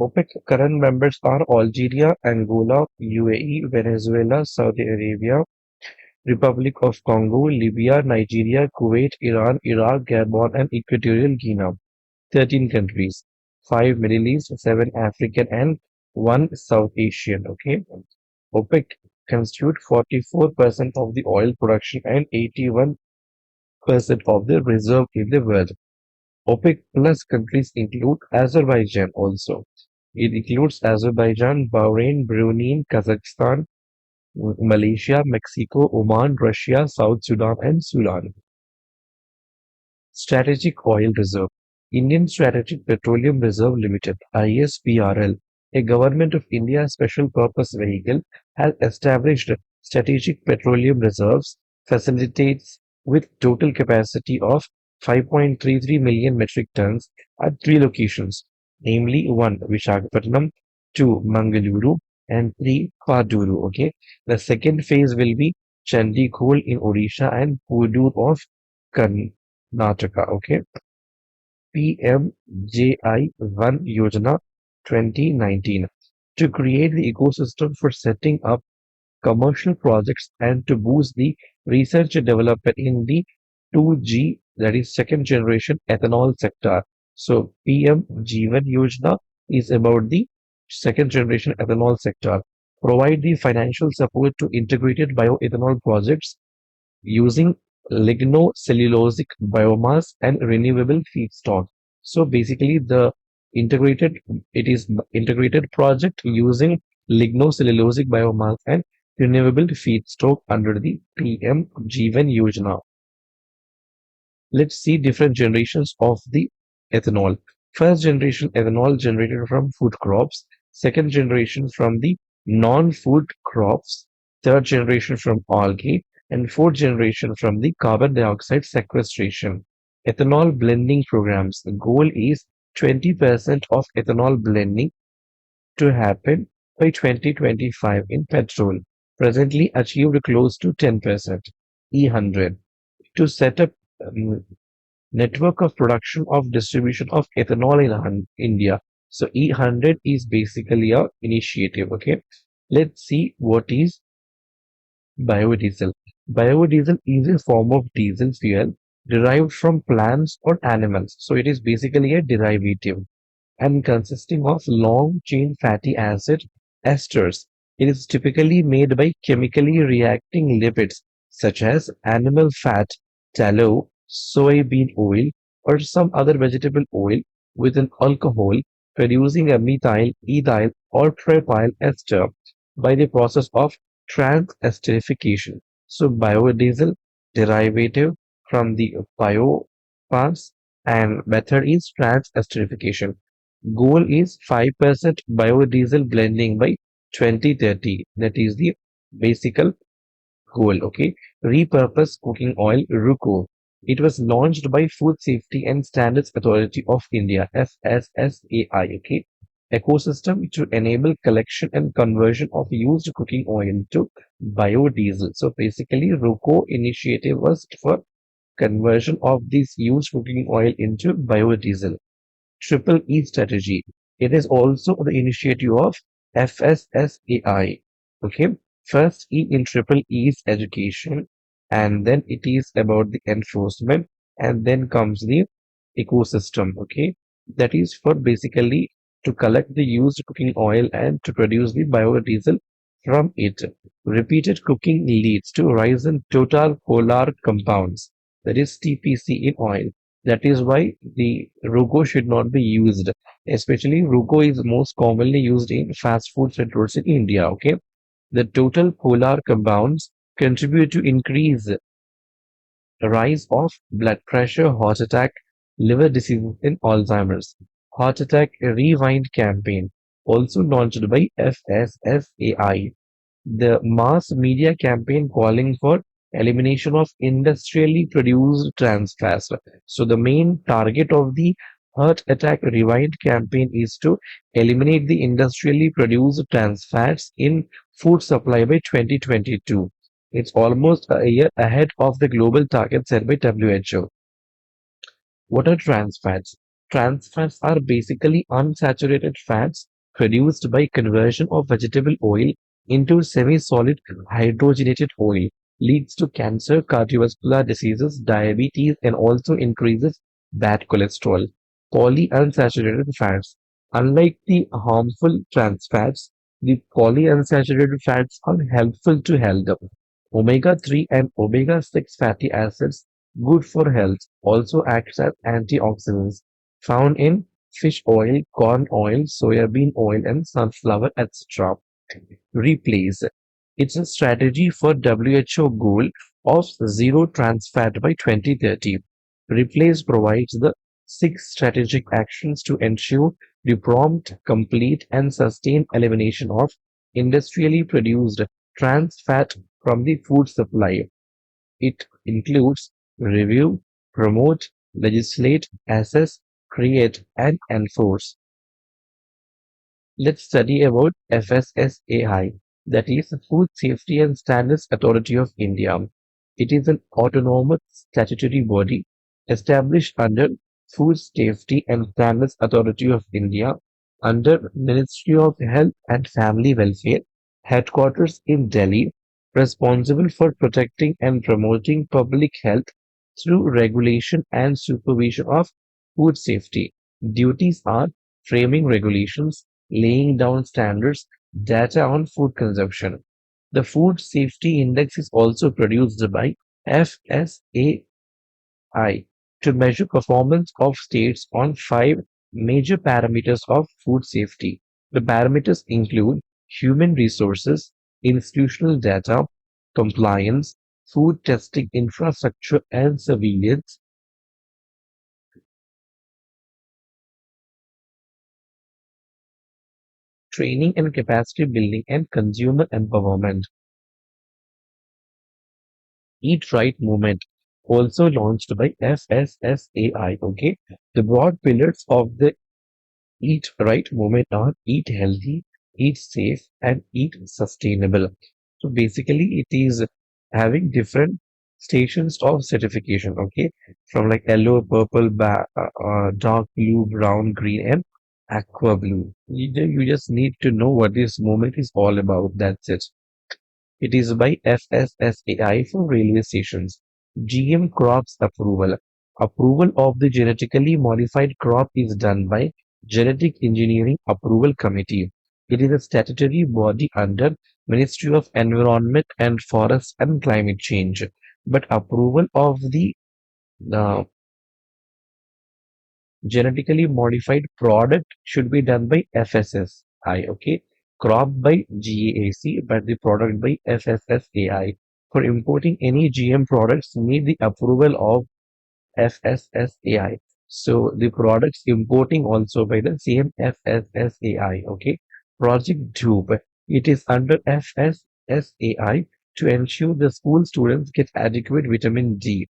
S1: OPEC current members are Algeria, Angola, UAE, Venezuela, Saudi Arabia, Republic of Congo, Libya, Nigeria, Kuwait, Iran, Iraq, Gabon, and Equatorial Guinea. 13 countries, 5 Middle East, 7 African, and 1 South Asian. Okay. OPEC constitute 44% of the oil production and 81% of the reserve in the world. OPEC plus countries include Azerbaijan also. It includes Azerbaijan, Bahrain, Brunei, Kazakhstan, Malaysia, Mexico, Oman, Russia, South Sudan, and Sudan. Strategic Oil Reserve. Indian Strategic Petroleum Reserve Limited (ISPRL), a Government of India special purpose vehicle, has established strategic petroleum reserves, facilitates with total capacity of 5.33 million metric tons at three locations, namely 1. Vishakhapatnam, 2. Mangaluru, and 3. Paduru. Okay. The second phase will be Chandikhol in Odisha, and Pudur of Karnataka. Okay. PMJI-1 Yojana 2019 to create the ecosystem for setting up commercial projects and to boost the research and development in the 2G, that is second generation ethanol sector. So PMG1 Yojana is about the second generation ethanol sector. Provide the financial support to integrated bioethanol projects using lignocellulosic biomass and renewable feedstock. So basically integrated it is integrated project using lignocellulosic biomass and renewable feedstock under the PM Jeevan Yojana. Let's see different generations of the ethanol. First generation ethanol generated from food crops, second generation from the non-food crops, third generation from algae, and fourth generation from the carbon dioxide sequestration. Ethanol blending programs. The goal is 20% of ethanol blending to happen by 2025 in petrol, presently achieved close to 10%. E100 to set up um, network of production of distribution of ethanol in India. So E100 is basically a initiative. Okay, let's see what is biodiesel. Biodiesel is a form of diesel fuel derived from plants or animals. So it is basically a derivative and consisting of long-chain fatty acid esters. It is typically made by chemically reacting lipids such as animal fat, tallow, soybean oil, or some other vegetable oil with an alcohol, producing a methyl, ethyl, or propyl ester by the process of transesterification. So biodiesel derivative from the biomass and method is transesterification. Goal is 5% biodiesel blending by 2030. That is the basic goal. Okay. Repurpose cooking oil RUCO. It was launched by Food Safety and Standards Authority of India, FSSAI. Okay. Ecosystem to enable collection and conversion of used cooking oil to biodiesel. So basically, RUCO initiative was for conversion of this used cooking oil into biodiesel. Triple E strategy. It is also the initiative of FSSAI. Okay. First E in triple E is education, and then it is about the enforcement, and then comes the ecosystem. Okay. That is for basically to collect the used cooking oil and to produce the biodiesel from it. Repeated cooking leads to rise in total polar compounds, that is TPC in oil. That is why the Rugo should not be used. Especially Rugo is most commonly used in fast food centers in India. Okay, the total polar compounds contribute to increase rise of blood pressure, heart attack, liver disease, and Alzheimer's. Heart attack rewind campaign, also launched by FSSAI, the mass media campaign calling for elimination of industrially produced trans fats. So the main target of the heart attack rewind campaign is to eliminate the industrially produced trans fats in food supply by 2022. It's almost a year ahead of the global target set by WHO. What are trans fats? Trans fats are basically unsaturated fats produced by conversion of vegetable oil into semi-solid hydrogenated oil. Leads to cancer, cardiovascular diseases, diabetes, and also increases bad cholesterol. Polyunsaturated fats. Unlike the harmful trans fats, the polyunsaturated fats are helpful to health. Omega-3 and omega-6 fatty acids good for health, also acts as antioxidants found in fish oil, corn oil, soybean oil, and sunflower, etc. Replace. It's a strategy for WHO goal of zero trans fat by 2030. Replace provides the six strategic actions to ensure the prompt, complete, and sustained elimination of industrially produced trans fat from the food supply. It includes review, promote, legislate, assess, create, and enforce. Let's study about FSSAI. that is the Food Safety and Standards Authority of India. It is an autonomous statutory body established under Food Safety and Standards Authority of India under Ministry of Health and Family Welfare, headquarters in Delhi, responsible for protecting and promoting public health through regulation and supervision of food safety. Duties are framing regulations, laying down standards, data on food consumption. The Food Safety Index is also produced by FSAI to measure performance of states on five major parameters of food safety. The parameters include human resources, institutional data, compliance, food testing infrastructure and surveillance, training and capacity building, and consumer empowerment. Eat Right movement, also launched by FSSAI. Okay, the broad pillars of the Eat Right movement are eat healthy, eat safe, and eat sustainable. So basically, it is having different stations of certification. Okay, from like yellow, purple, dark blue, brown, green, and aqua blue. You just need to know what this movement is all about. That's it. It is by FSSAI for railway stations. GM crops approval. Approval of the genetically modified crop is done by Genetic Engineering Approval Committee. It is a statutory body under Ministry of Environment and Forest and Climate Change. But approval of the uh, genetically modified product should be done by FSSI, okay? Crop by GAC, but the product by FSSAI. For importing any GM products, need the approval of FSSAI. So the products importing also by the same FSSAI, okay? Project Dhub, it is under FSSAI to ensure the school students get adequate vitamin D.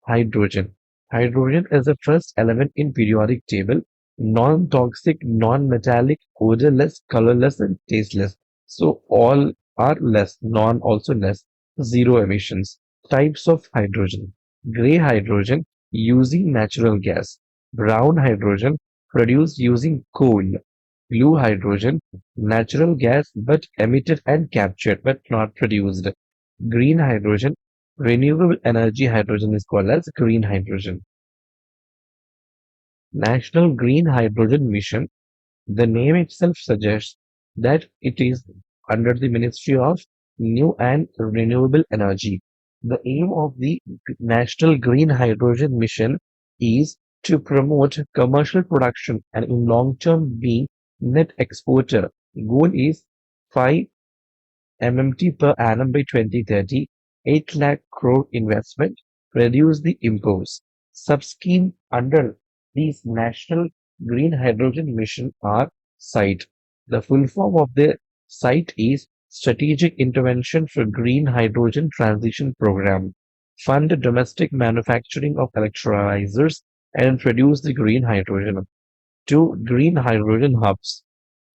S1: Hydrogen. Hydrogen is the first element in periodic table, non-toxic, non-metallic, odorless, colorless, and tasteless. So all are less, non also less, zero emissions. Types of hydrogen. Gray hydrogen using natural gas. Brown hydrogen produced using coal. Blue hydrogen, natural gas but emitted and captured but not produced. Green hydrogen, renewable energy hydrogen is called as green hydrogen. National Green Hydrogen Mission, the name itself suggests that it is under the Ministry of New and Renewable Energy. The aim of the National Green Hydrogen Mission is to promote commercial production and in long term being net exporter. Goal is 5 MMT per annum by 2030, 8 lakh crore investment, reduce the imports. Sub-scheme under these National Green Hydrogen Mission are SITE. The full form of the SITE is Strategic Intervention for Green Hydrogen Transition Program. Fund domestic manufacturing of electrolyzers and produce the green hydrogen. Two green hydrogen hubs.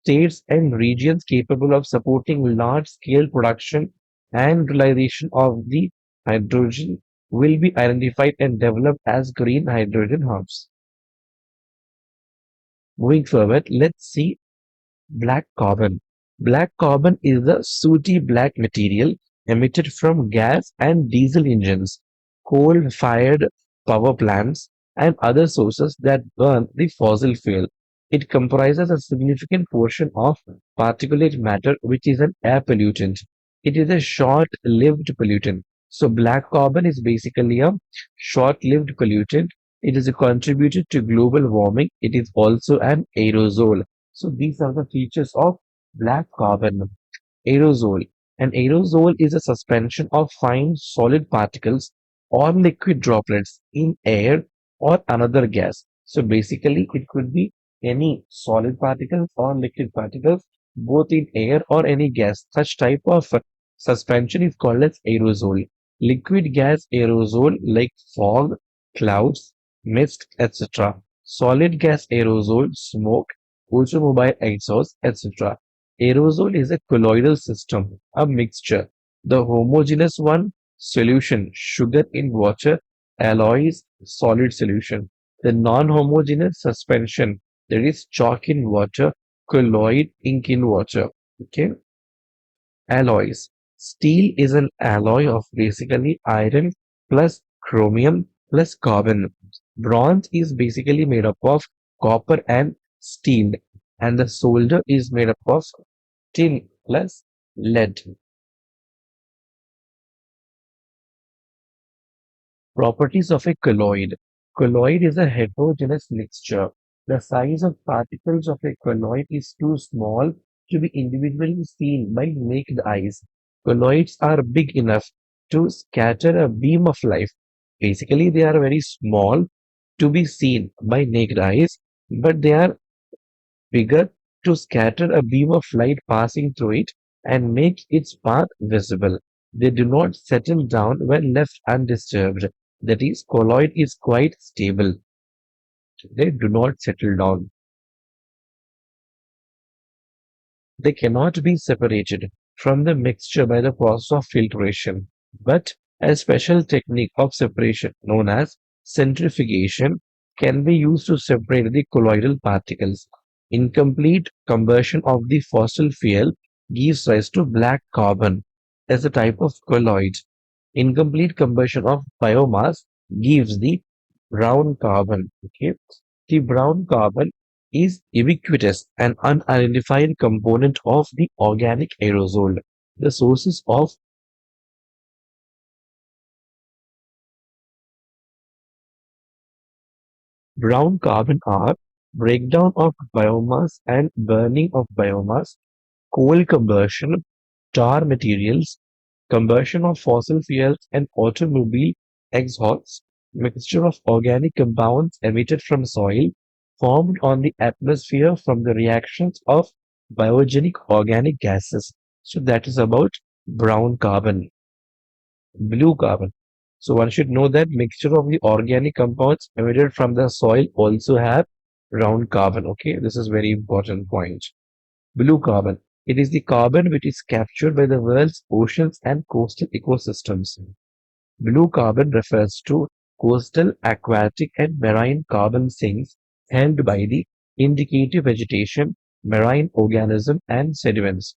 S1: States and regions capable of supporting large-scale production and utilization of the hydrogen will be identified and developed as green hydrogen hubs. Moving forward, let's see black carbon. Black carbon is the sooty black material emitted from gas and diesel engines, coal-fired power plants, and other sources that burn the fossil fuel. It comprises a significant portion of particulate matter, which is an air pollutant. It is a short-lived pollutant. So black carbon is basically a short-lived pollutant. It is a contributor to global warming. It is also an aerosol. So these are the features of black carbon. Aerosol. An aerosol is a suspension of fine solid particles or liquid droplets in air or another gas. So basically, it could be any solid particles or liquid particles, both in air or any gas. Such type of suspension is called as aerosol. Liquid gas aerosol like fog, clouds, mist, etc. Solid gas aerosol, smoke, automobile exhaust, etc. Aerosol is a colloidal system, a mixture. The homogeneous one, solution, sugar in water, alloys, solid solution. The non-homogeneous suspension, there is chalk in water, colloid, ink in water. Okay. Alloys. Steel is an alloy of basically iron plus chromium plus carbon. Bronze is basically made up of copper and steel, and the solder is made up of tin plus lead. Properties of a colloid. Colloid is a heterogeneous mixture. The size of particles of a colloid is too small to be individually seen by naked eyes. Colloids are big enough to scatter a beam of light. Basically, they are very small to be seen by naked eyes, but they are bigger to scatter a beam of light passing through it and make its path visible. They do not settle down when left undisturbed. That is, colloid is quite stable. They do not settle down. They cannot be separated from the mixture by the process of filtration, but a special technique of separation known as centrifugation can be used to separate the colloidal particles. Incomplete combustion of the fossil fuel gives rise to black carbon as a type of colloid. Incomplete combustion of biomass gives the brown carbon. Okay, the brown carbon is ubiquitous and unidentified component of the organic aerosol. The sources of brown carbon are breakdown of biomass and burning of biomass, coal combustion, tar materials, combustion of fossil fuels and automobile exhausts, mixture of organic compounds emitted from soil, formed on the atmosphere from the reactions of biogenic organic gases. So that is about brown carbon, blue carbon. So one should know that mixture of the organic compounds emitted from the soil also have brown carbon. Okay, this is very important point. Blue carbon. It is the carbon which is captured by the world's oceans and coastal ecosystems. Blue carbon refers to coastal, aquatic, and marine carbon sinks held by the indicative vegetation, marine organism, and sediments.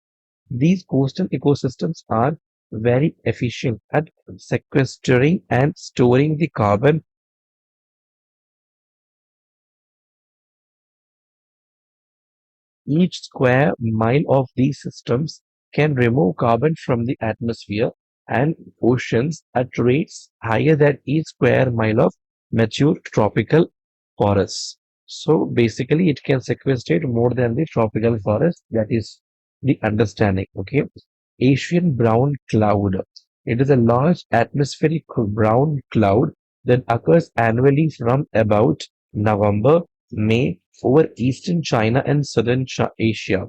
S1: These coastal ecosystems are very efficient at sequestering and storing the carbon. Each square mile of these systems can remove carbon from the atmosphere and oceans at rates higher than each square mile of mature tropical forests. So basically, it can sequestrate more than the tropical forest. That is the understanding. Okay. Asian brown cloud. It is a large atmospheric brown cloud that occurs annually from about November, May over eastern China and southern Asia.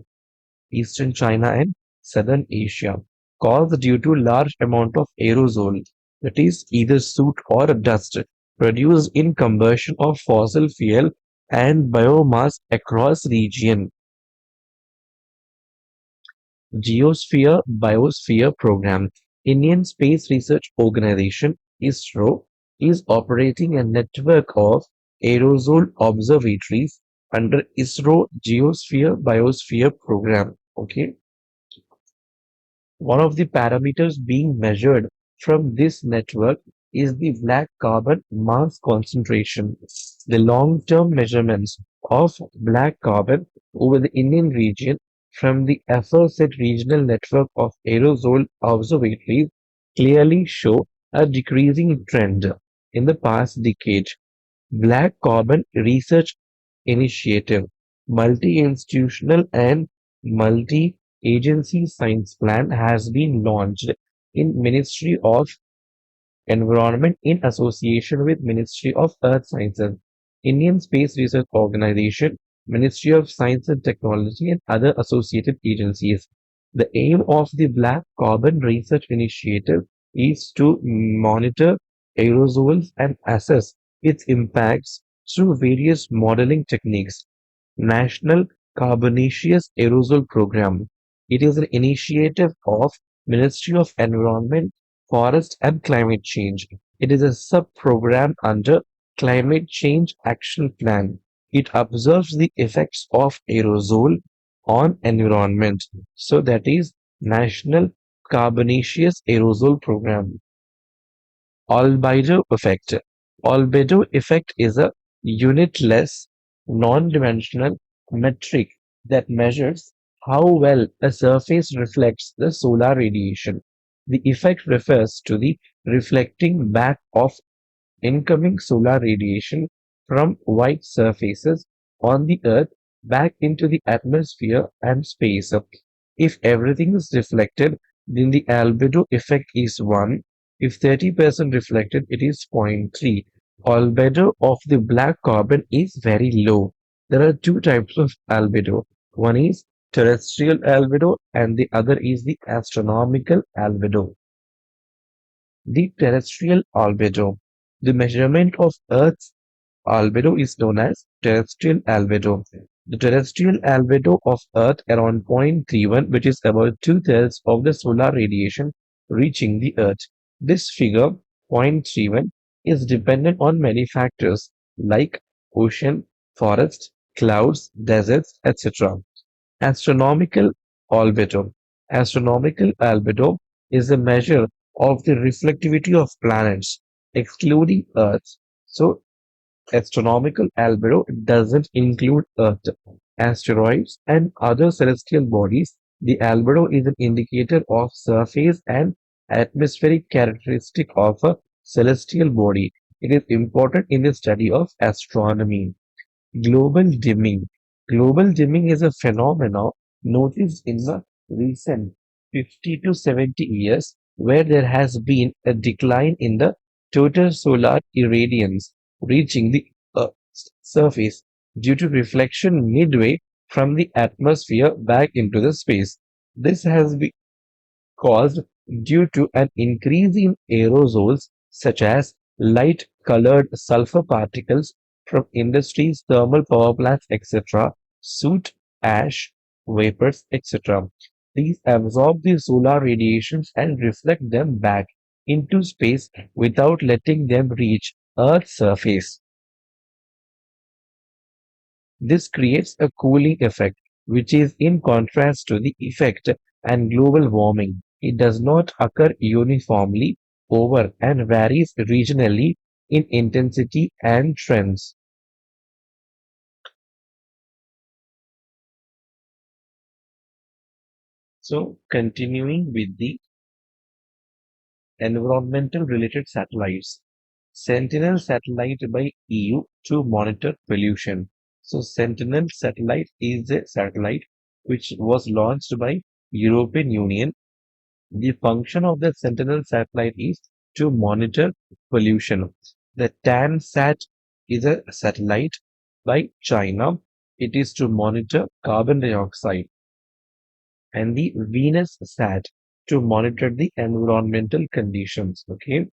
S1: Eastern China and southern Asia, caused due to large amount of aerosol, that is either soot or dust, produced in combustion of fossil fuel and biomass across region. Geosphere Biosphere Program. Indian Space Research Organization (ISRO) is operating a network of aerosol observatories under ISRO Geosphere Biosphere Program. Okay, one of the parameters being measured from this network is the black carbon mass concentration. The long-term measurements of black carbon over the Indian region from the aforesaid regional network of aerosol observatories clearly show a decreasing trend in the past decade. Black Carbon Research Initiative, multi-institutional and multi-agency science plan has been launched in Ministry of Environment in association with Ministry of Earth Sciences, Indian Space Research Organization, Ministry of Science and Technology, and other associated agencies. The aim of the Black Carbon Research Initiative is to monitor aerosols and assess its impacts through various modeling techniques. National Carbonaceous Aerosol Program. It is an initiative of Ministry of Environment, Forest and Climate Change. It is a sub-program under Climate Change Action Plan. It observes the effects of aerosol on environment. So that is National Carbonaceous Aerosol Program. Albedo effect. Albedo effect is a unitless, non-dimensional metric that measures how well a surface reflects the solar radiation. The effect refers to the reflecting back of incoming solar radiation from white surfaces on the Earth back into the atmosphere and space. If everything is reflected, then the albedo effect is 1. If 30% reflected, it is 0.3. Albedo of the black carbon is very low. There are two types of albedo. One is terrestrial albedo and the other is the astronomical albedo. The terrestrial albedo. The measurement of Earth's albedo is known as terrestrial albedo. The terrestrial albedo of Earth around 0.31, which is about two-thirds of the solar radiation reaching the Earth. This figure, 0.31, is dependent on many factors like ocean, forest, clouds, deserts, etc. Astronomical albedo. Astronomical albedo is a measure of the reflectivity of planets, excluding Earth. So astronomical albedo doesn't include Earth, asteroids, and other celestial bodies. The albedo is an indicator of surface and atmospheric characteristic of a celestial body. It is important in the study of astronomy. Global dimming. Global dimming is a phenomenon noticed in the recent 50 to 70 years where there has been a decline in the total solar irradiance reaching the Earth's surface due to reflection midway from the atmosphere back into the space. This has been caused due to an increase in aerosols such as light-colored sulfur particles from industries, thermal power plants, etc., soot, ash, vapors, etc. These absorb the solar radiations and reflect them back into space without letting them reach Earth's surface. This creates a cooling effect, which is in contrast to the effect and global warming. It does not occur uniformly over and varies regionally in intensity and trends. So, continuing with the environmental related satellites. Sentinel satellite by EU to monitor pollution. So Sentinel satellite is a satellite which was launched by European Union. The function of the Sentinel satellite is to monitor pollution. The TANSAT is a satellite by China. It is to monitor carbon dioxide, and the Venus Sat to monitor the environmental conditions. Okay,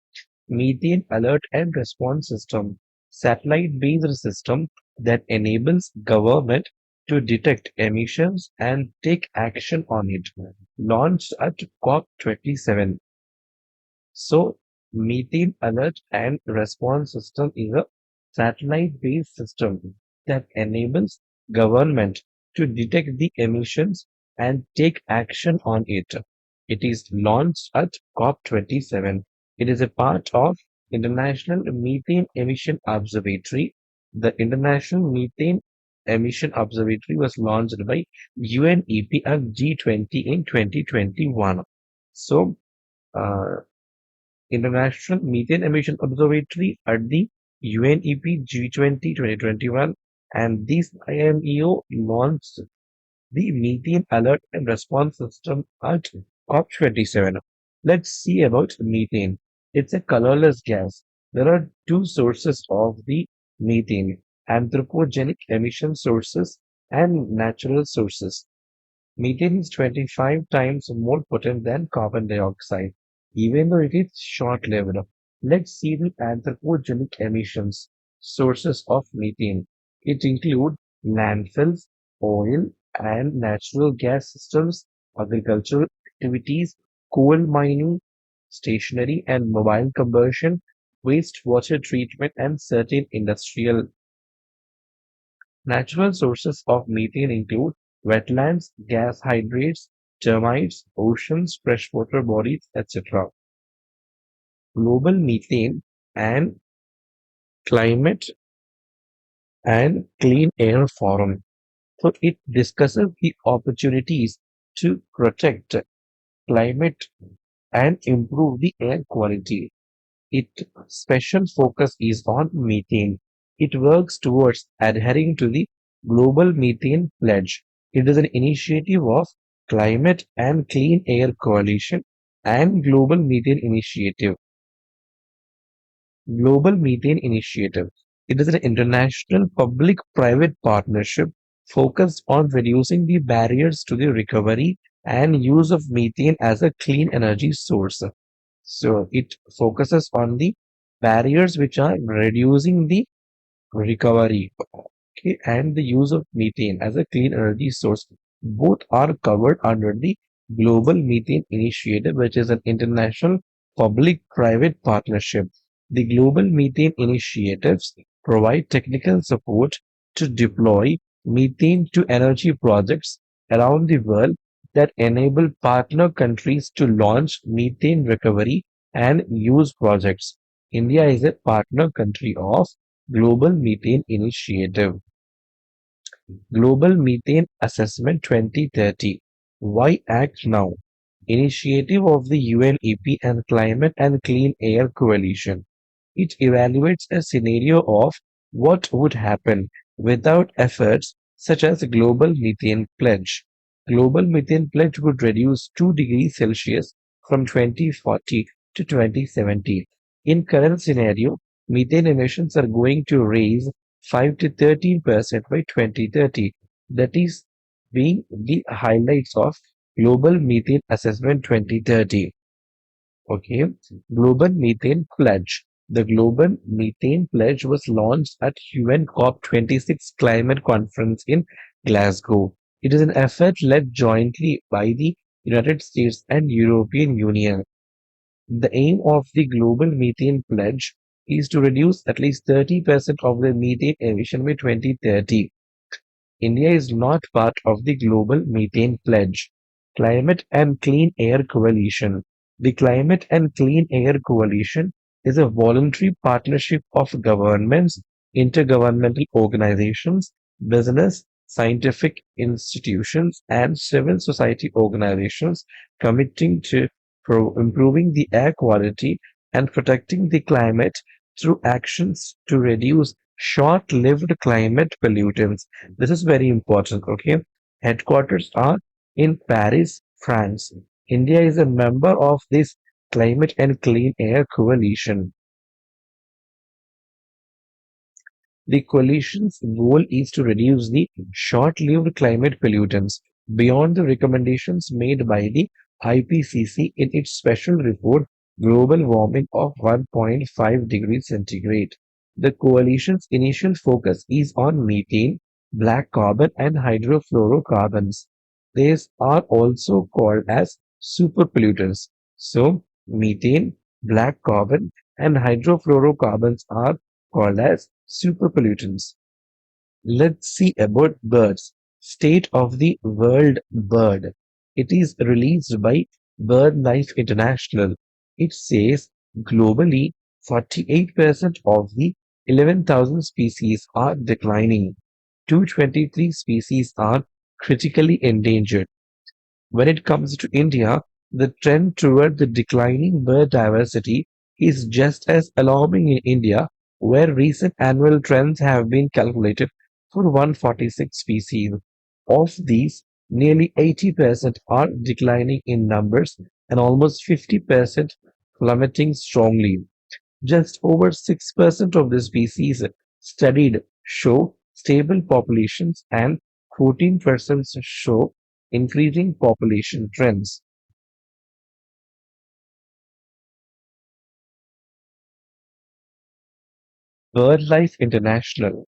S1: methane alert and response system, satellite-based system that enables government to detect emissions and take action on it. Launched at COP27. So, methane alert and response system is a satellite-based system that enables government to detect the emissions and take action on it. It is launched at COP27. It is a part of International Methane Emission Observatory. The International Methane Emission Observatory was launched by UNEP and G20 in 2021. So, uh, International Methane Emission Observatory at the UNEP G20 2021, and this IMEO launched the Methane Alert and Response System at COP27. Let's see about methane. It's a colorless gas. There are two sources of the methane: anthropogenic emission sources and natural sources. Methane is 25 times more potent than carbon dioxide, even though it is short-lived. Let's see the anthropogenic emissions sources of methane. It include landfills, oil and natural gas systems, agricultural activities, coal mining, stationary and mobile combustion, wastewater treatment, and certain industrial. Natural sources of methane include wetlands, gas hydrates, termites, oceans, freshwater bodies, etc. Global Methane and Climate and Clean Air Forum. So it discusses the opportunities to protect climate and improve the air quality. Its special focus is on methane. It works towards adhering to the Global Methane Pledge. It is an initiative of Climate and Clean Air Coalition and Global Methane Initiative. Global Methane Initiative. It is an international public-private partnership focused on reducing the barriers to the recovery and use of methane as a clean energy source. So it focuses on the barriers which are reducing the recovery, okay, and the use of methane as a clean energy source. Both are covered under the Global Methane Initiative, which is an international public-private partnership. The Global Methane Initiatives provide technical support to deploy methane to energy projects around the world that enable partner countries to launch methane recovery and use projects. India is a partner country of Global Methane Initiative. Global Methane Assessment 2030. Why act now? Initiative of the UNEP and Climate and Clean Air Coalition. It evaluates a scenario of what would happen without efforts such as Global Methane Pledge. Global Methane Pledge would reduce 2 degrees Celsius from 2040 to 2070. In current scenario, methane emissions are going to raise 5 to 13% by 2030. That is being the highlights of Global Methane Assessment 2030. Okay, Global Methane Pledge. The Global Methane Pledge was launched at UN COP26 climate conference in Glasgow. It is an effort led jointly by the United States and European Union. The aim of the Global Methane Pledge is to reduce at least 30% of the methane emission by 2030. India is not part of the Global Methane Pledge. Climate and Clean Air Coalition. The Climate and Clean Air Coalition is a voluntary partnership of governments, intergovernmental organizations, business, scientific institutions, and civil society organizations committing to improving the air quality and protecting the climate through actions to reduce short-lived climate pollutants. This is very important, okay? Headquarters are in Paris, France. India is a member of this Climate and Clean Air Coalition. The coalition's goal is to reduce the short-lived climate pollutants beyond the recommendations made by the IPCC in its special report Global Warming of 1.5 degrees centigrade. The coalition's initial focus is on methane, black carbon, and hydrofluorocarbons. These are also called as superpollutants. So, methane, black carbon, and hydrofluorocarbons are called as superpollutants. Let's see about birds. State of the World Bird. It is released by BirdLife International. It says globally 48% of the 11,000 species are declining. 223 species are critically endangered. When it comes to India, the trend toward the declining bird diversity is just as alarming in India, where recent annual trends have been calculated for 146 species. Of these, nearly 80% are declining in numbers and almost 50% plummeting strongly. Just over 6% of the species studied show stable populations and 14% show increasing population trends. BirdLife International.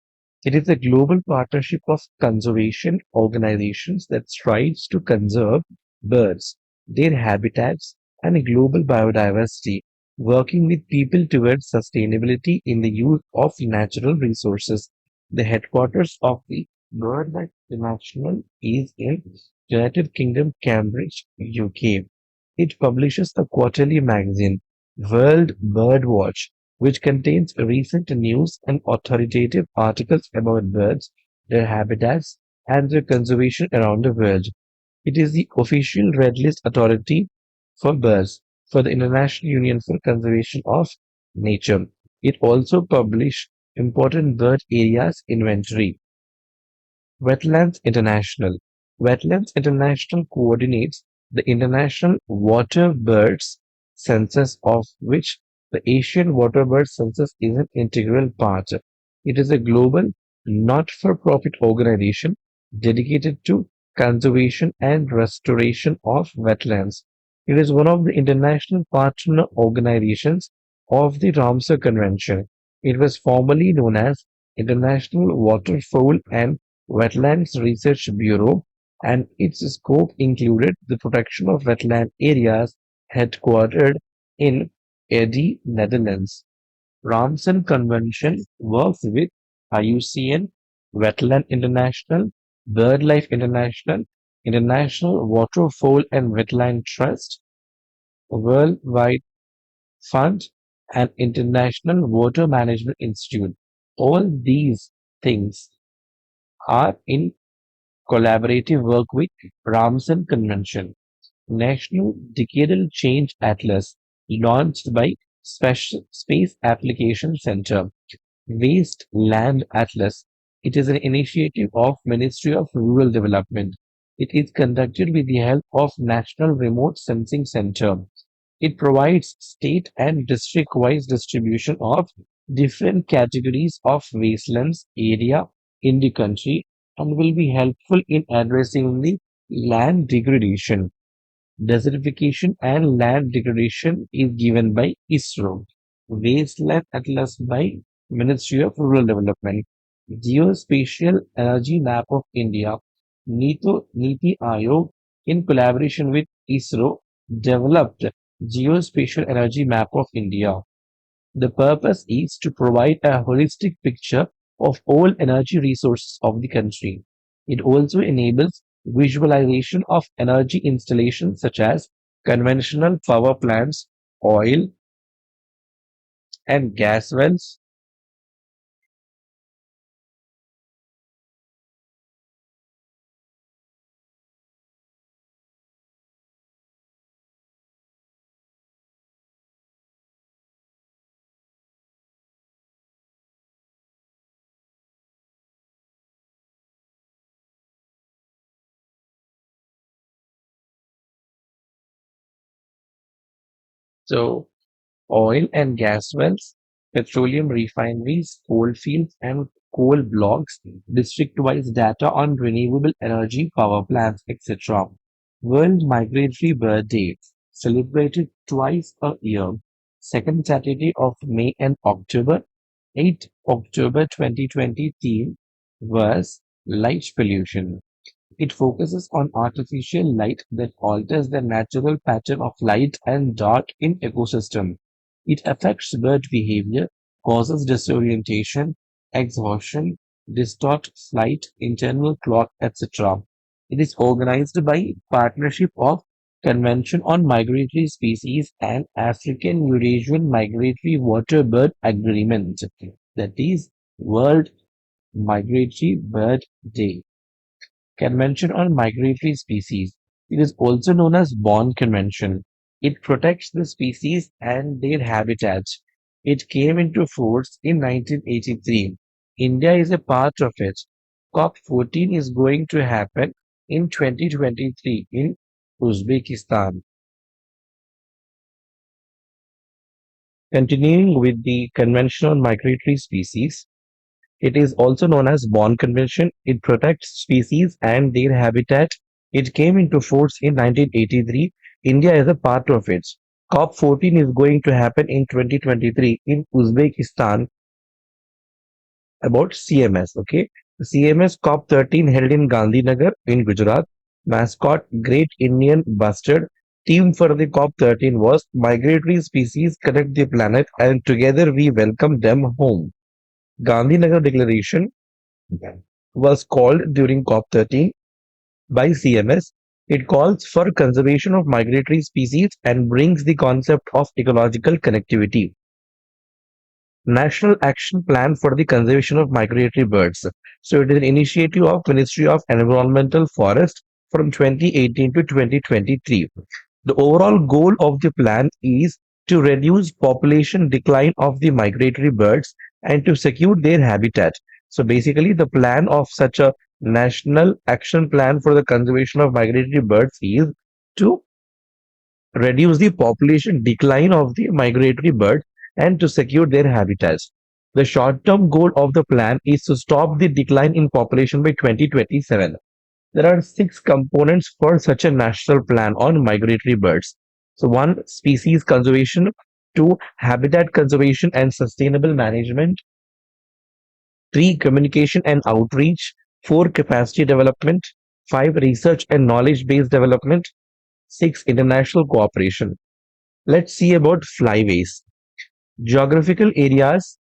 S1: It is a global partnership of conservation organizations that strives to conserve birds, their habitats, and global biodiversity, working with people towards sustainability in the use of natural resources. The headquarters of the BirdLife International is in United Kingdom, Cambridge, UK. It publishes the quarterly magazine World Birdwatch, which contains recent news and authoritative articles about birds, their habitats, and their conservation around the world. It is the official red list authority for birds for the International Union for Conservation of Nature. It also publishes important bird areas inventory. Wetlands International. Wetlands International coordinates the International Water Birds Census, of which the Asian Water Bird Census is an integral part. It is a global, not-for-profit organization dedicated to conservation and restoration of wetlands. It is one of the international partner organizations of the Ramsar Convention. It was formerly known as International Waterfowl and Wetlands Research Bureau, and its scope included the protection of wetland areas headquartered in Ede, Netherlands. Ramsar Convention works with IUCN, Wetland International, BirdLife International, International Waterfowl and Wetland Trust, Worldwide Fund, and International Water Management Institute. All these things are in collaborative work with Ramsar Convention. National Decadal Change Atlas, launched by Space Application Center. Waste Land Atlas. It is an initiative of Ministry of Rural Development. It is conducted with the help of National Remote Sensing Center. It provides state and district-wise distribution of different categories of wastelands area in the country and will be helpful in addressing the land degradation. Desertification and land degradation is given by ISRO. Wasteland Atlas by Ministry of Rural Development. Geospatial Energy Map of India. Niti Aayog, in collaboration with ISRO, developed Geospatial Energy Map of India. The purpose is to provide a holistic picture of all energy resources of the country. It also enables visualization of energy installations such as conventional power plants, oil and gas wells. So oil and gas wells, petroleum refineries, coal fields, and coal blocks, district-wise data on renewable energy power plants, etc. World Migratory Bird Day, celebrated twice a year, second Saturday of May and October. 8 October 2020 theme was light pollution. It focuses on artificial light that alters the natural pattern of light and dark in ecosystem. It affects bird behavior, causes disorientation, exhaustion, distort flight, internal clock, etc. It is organized by partnership of Convention on Migratory Species and African Eurasian Migratory Water Bird Agreement, that is World Migratory Bird Day. Convention on Migratory Species. It is also known as Bonn Convention. It protects the species and their habitats. It came into force in 1983. India is a part of it. COP14 is going to happen in 2023 in Uzbekistan. Continuing with the Convention on Migratory Species, it is also known as Bonn Convention. It protects species and their habitat. It came into force in 1983. India is a part of it. COP14 is going to happen in 2023 in Uzbekistan about CMS. Okay, CMS COP13 held in Gandhinagar in Gujarat. Mascot Great Indian Bustard. Theme for the COP13 was Migratory Species Connect the Planet and Together We Welcome Them Home. Gandhinagar Declaration was called during COP13 by CMS. It calls for conservation of migratory species and brings the concept of ecological connectivity. National Action Plan for the Conservation of Migratory Birds. So it is an initiative of Ministry of Environmental Forest from 2018 to 2023. The overall goal of the plan is to reduce population decline of the migratory birds and to secure their habitat. So basically, the plan of such a national action plan for the conservation of migratory birds is to reduce the population decline of the migratory birds and to secure their habitats. The short-term goal of the plan is to stop the decline in population by 2027. There are six components for such a national plan on migratory birds. So, one, species conservation, two, habitat conservation and sustainable management, three, communication and outreach, four, capacity development, five, research and knowledge based development, six, international cooperation. Let's see about flyways. Geographical areas.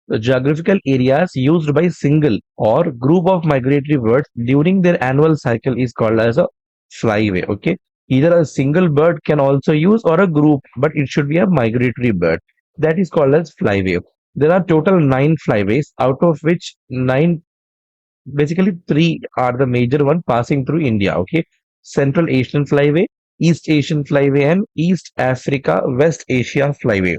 S1: The geographical areas used by single or group of migratory birds during their annual cycle is called as a flyway. Okay, either a single bird can also use or a group, but it should be a migratory bird. That is called as flyway. There are total nine flyways, out of which nine, basically three are the major one passing through India. Okay, Central Asian Flyway, East Asian Flyway, and East Africa West Asia Flyway.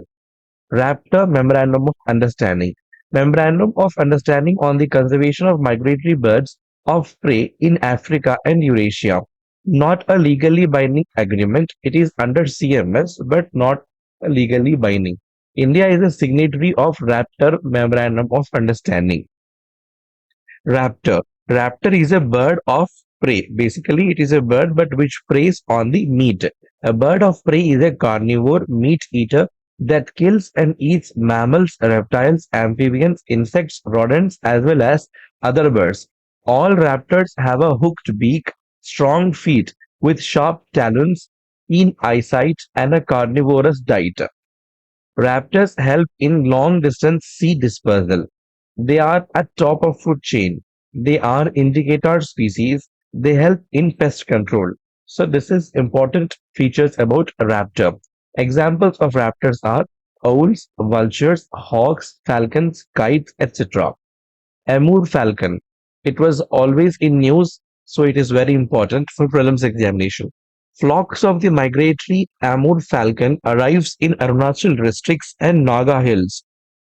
S1: Raptor Memorandum of Understanding. Memorandum of Understanding on the Conservation of Migratory Birds of Prey in Africa and Eurasia. Not a legally binding agreement. It is under CMS but not legally binding. India is a signatory of Raptor Memorandum of Understanding. Raptor. Raptor is a bird of prey. Basically, it is a bird but which preys on the meat. A bird of prey is a carnivore meat eater that kills and eats mammals, reptiles, amphibians, insects, rodents, as well as other birds. All raptors have a hooked beak, strong feet with sharp talons, keen eyesight, and a carnivorous diet. Raptors help in long distance sea dispersal. They are at top of food chain. They are indicator species. They help in pest control. So this is important features about raptor. Examples of raptors are owls, vultures, hawks, falcons, kites, etc. Amur falcon. It was always in news, so it is very important for prelims examination. Flocks of the migratory Amur falcon arrives in Arunachal districts and Naga hills.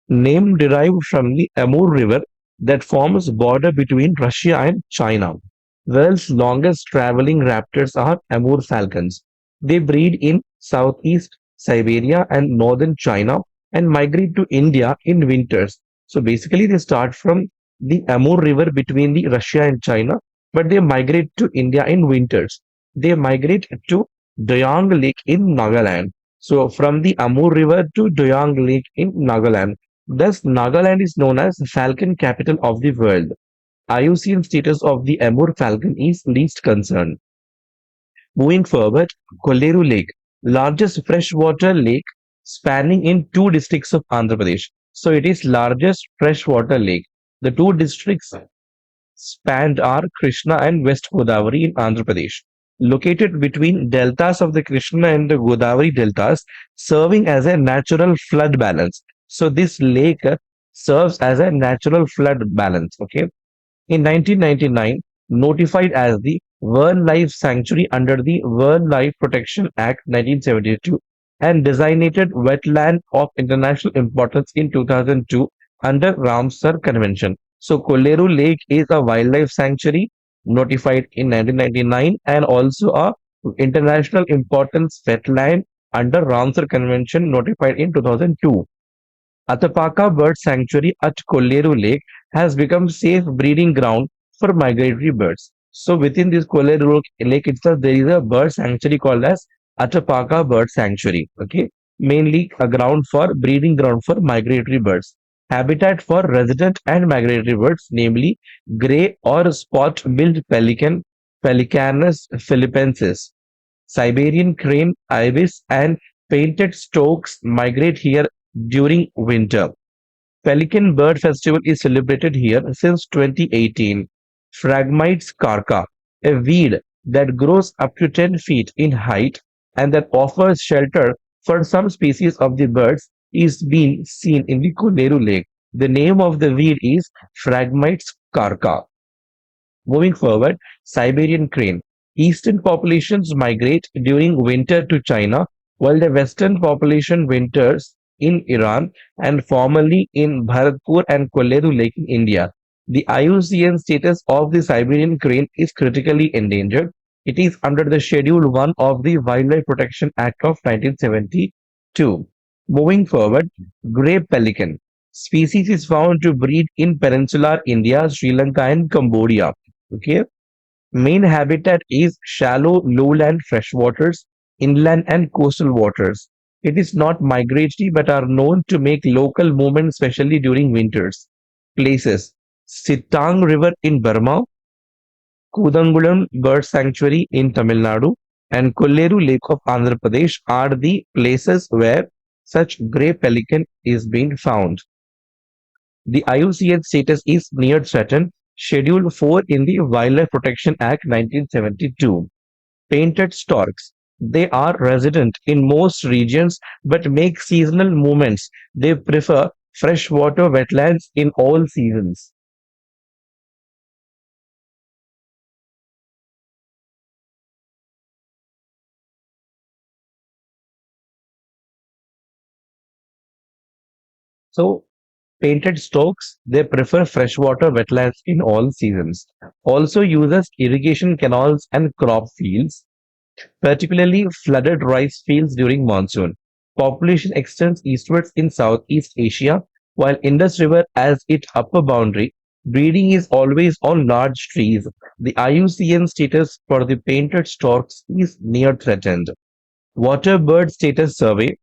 S1: Name derived from the Amur River that forms border between Russia and China. World's longest traveling raptors are Amur falcons. They breed in southeast Siberia and northern China and migrate to India in winters. So basically they start from the Amur River between the Russia and China, but they migrate to India in winters. They migrate to Doyang Lake in Nagaland. So from the Amur River to Doyang Lake in Nagaland. Thus, Nagaland is known as the falcon capital of the world. IUCN status of the Amur falcon is least concern. Moving forward, Kolleru Lake, largest freshwater lake spanning in two districts of Andhra Pradesh. So it is largest freshwater lake. The two districts spanned are Krishna and West Godavari in Andhra Pradesh. Located between deltas of the Krishna and the Godavari deltas, serving as a natural flood balance. So this lake serves as a natural flood balance. Okay. In 1999, notified as the Wildlife Sanctuary under the Wildlife Protection Act 1972 and designated wetland of international importance in 2002 under Ramsar Convention. So Kolleru Lake is a wildlife sanctuary notified in 1999 and also a international importance wetland under Ramsar Convention notified in 2002. Atapaka Bird Sanctuary at Kolleru Lake has become safe breeding ground for migratory birds. So within this Kolleru Lake itself, there is a bird sanctuary called as Atapaka Bird Sanctuary. Okay, mainly a ground for breeding ground for migratory birds. Habitat for resident and migratory birds, namely grey or spot-billed pelican, Pelicanus philippensis. Siberian crane, ibis, and painted storks migrate here during winter. Pelican Bird Festival is celebrated here since 2018. Phragmites carca, a weed that grows up to 10 feet in height and that offers shelter for some species of the birds, is being seen in the Koneru Lake. The name of the weed is Phragmites carca. Moving forward, Siberian crane. Eastern populations migrate during winter to China, while the western population winters in Iran and formerly in Bharatpur and Kolleru Lake in India. The IUCN status of the Siberian crane is critically endangered. It is under the Schedule 1 of the Wildlife Protection Act of 1972. Moving forward, grey pelican. Species is found to breed in peninsular India, Sri Lanka, and Cambodia. Okay, main habitat is shallow lowland freshwaters, inland and coastal waters. It is not migratory but are known to make local movements, especially during winters. Places: Sitang River in Burma, Kudangulam Bird Sanctuary in Tamil Nadu, and Kolleru Lake of Andhra Pradesh are the places where such grey pelican is being found. The IUCN status is near threatened, Schedule 4 in the Wildlife Protection Act 1972. Painted storks. They are resident in most regions but make seasonal movements. They prefer freshwater wetlands in all seasons. So, painted storks, they prefer freshwater wetlands in all seasons. Also uses irrigation canals and crop fields, particularly flooded rice fields during monsoon. Population extends eastwards in Southeast Asia, while Indus River as its upper boundary. Breeding is always on large trees. The IUCN status for the painted storks is near threatened. Water Bird Status Survey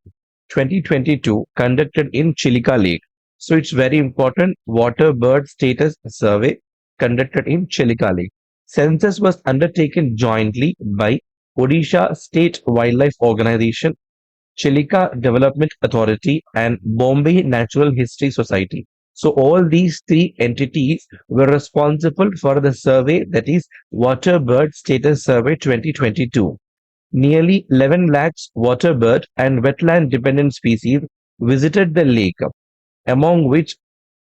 S1: 2022 conducted in Chilika Lake. So it's very important. Water Bird Status Survey conducted in Chilika Lake. Census was undertaken jointly by Odisha State Wildlife Organization, Chilika Development Authority, and Bombay Natural History Society. So all these three entities were responsible for the survey, that is Water Bird Status Survey 2022. Nearly 11 lakhs waterbird and wetland dependent species visited the lake, among which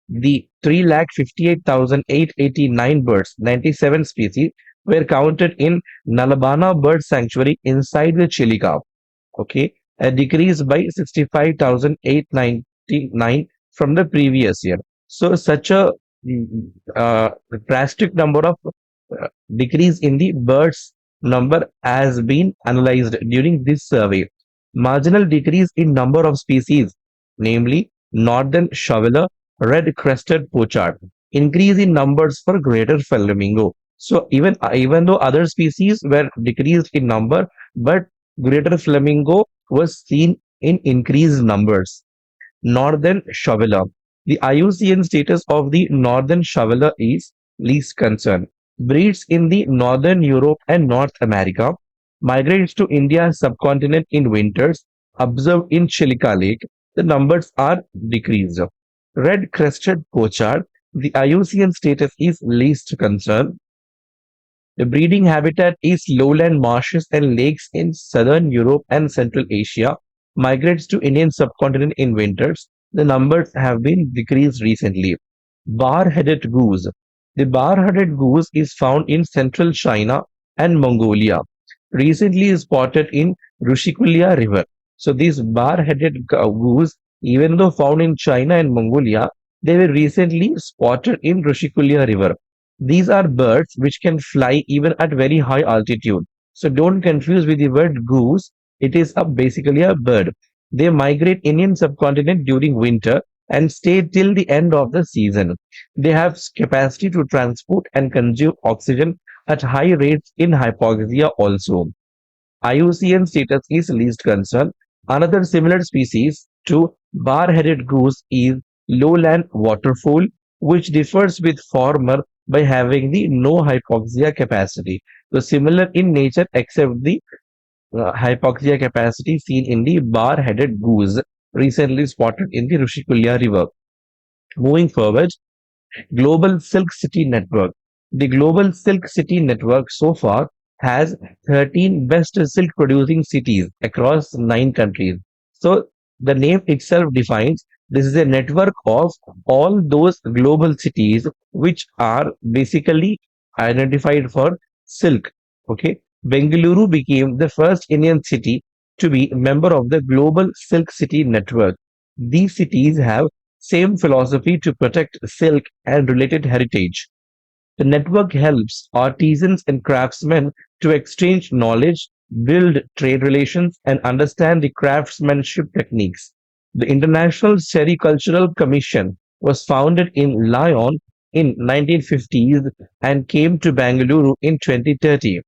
S1: the 3,58,889 birds, 97 species, were counted in Nalabana Bird Sanctuary inside the Chilika. Okay, a decrease by 65,899 from the previous year. So, such a drastic number of decrease in the birds number has been analyzed during this survey. Marginal decrease in number of species, namely northern shoveler, red-crested pochard, increase in numbers for greater flamingo. So even though other species were decreased in number, but greater flamingo was seen in increased numbers. Northern shoveler. The IUCN status of the northern shoveler is least concern. Breeds in the northern Europe and North America. Migrates to India's subcontinent in winters. Observed in Chilika Lake. The numbers are decreased. Red-crested pochard. The IUCN status is least concern. The breeding habitat is lowland marshes and lakes in southern Europe and Central Asia. Migrates to Indian subcontinent in winters. The numbers have been decreased recently. Bar-headed goose. The bar-headed goose is found in central China and Mongolia. Recently spotted in Rushikulia River. So these bar-headed goose, even though found in China and Mongolia, they were recently spotted in Rushikulia River. These are birds which can fly even at very high altitude. So don't confuse with the word goose. It is basically a bird. They migrate Indian subcontinent during winter and stay till the end of the season. They have capacity to transport and consume oxygen at high rates in hypoxia also. IUCN status is least concern. Another similar species to bar-headed goose is lowland waterfall, which differs with former by having the no hypoxia capacity. So similar in nature except the hypoxia capacity seen in the bar-headed goose recently spotted in the Rushikulya River. Moving forward, Global Silk City Network. The Global Silk City Network so far has 13 best silk producing cities across 9 countries. So the name itself defines this is a network of all those global cities which are basically identified for silk. Okay. Bengaluru became the first Indian city to be a member of the Global Silk City Network. These cities have same philosophy to protect silk and related heritage. The network helps artisans and craftsmen to exchange knowledge, build trade relations, and understand the craftsmanship techniques. The International Sericultural Commission was founded in Lyon in 1950s and came to Bangalore in 2030.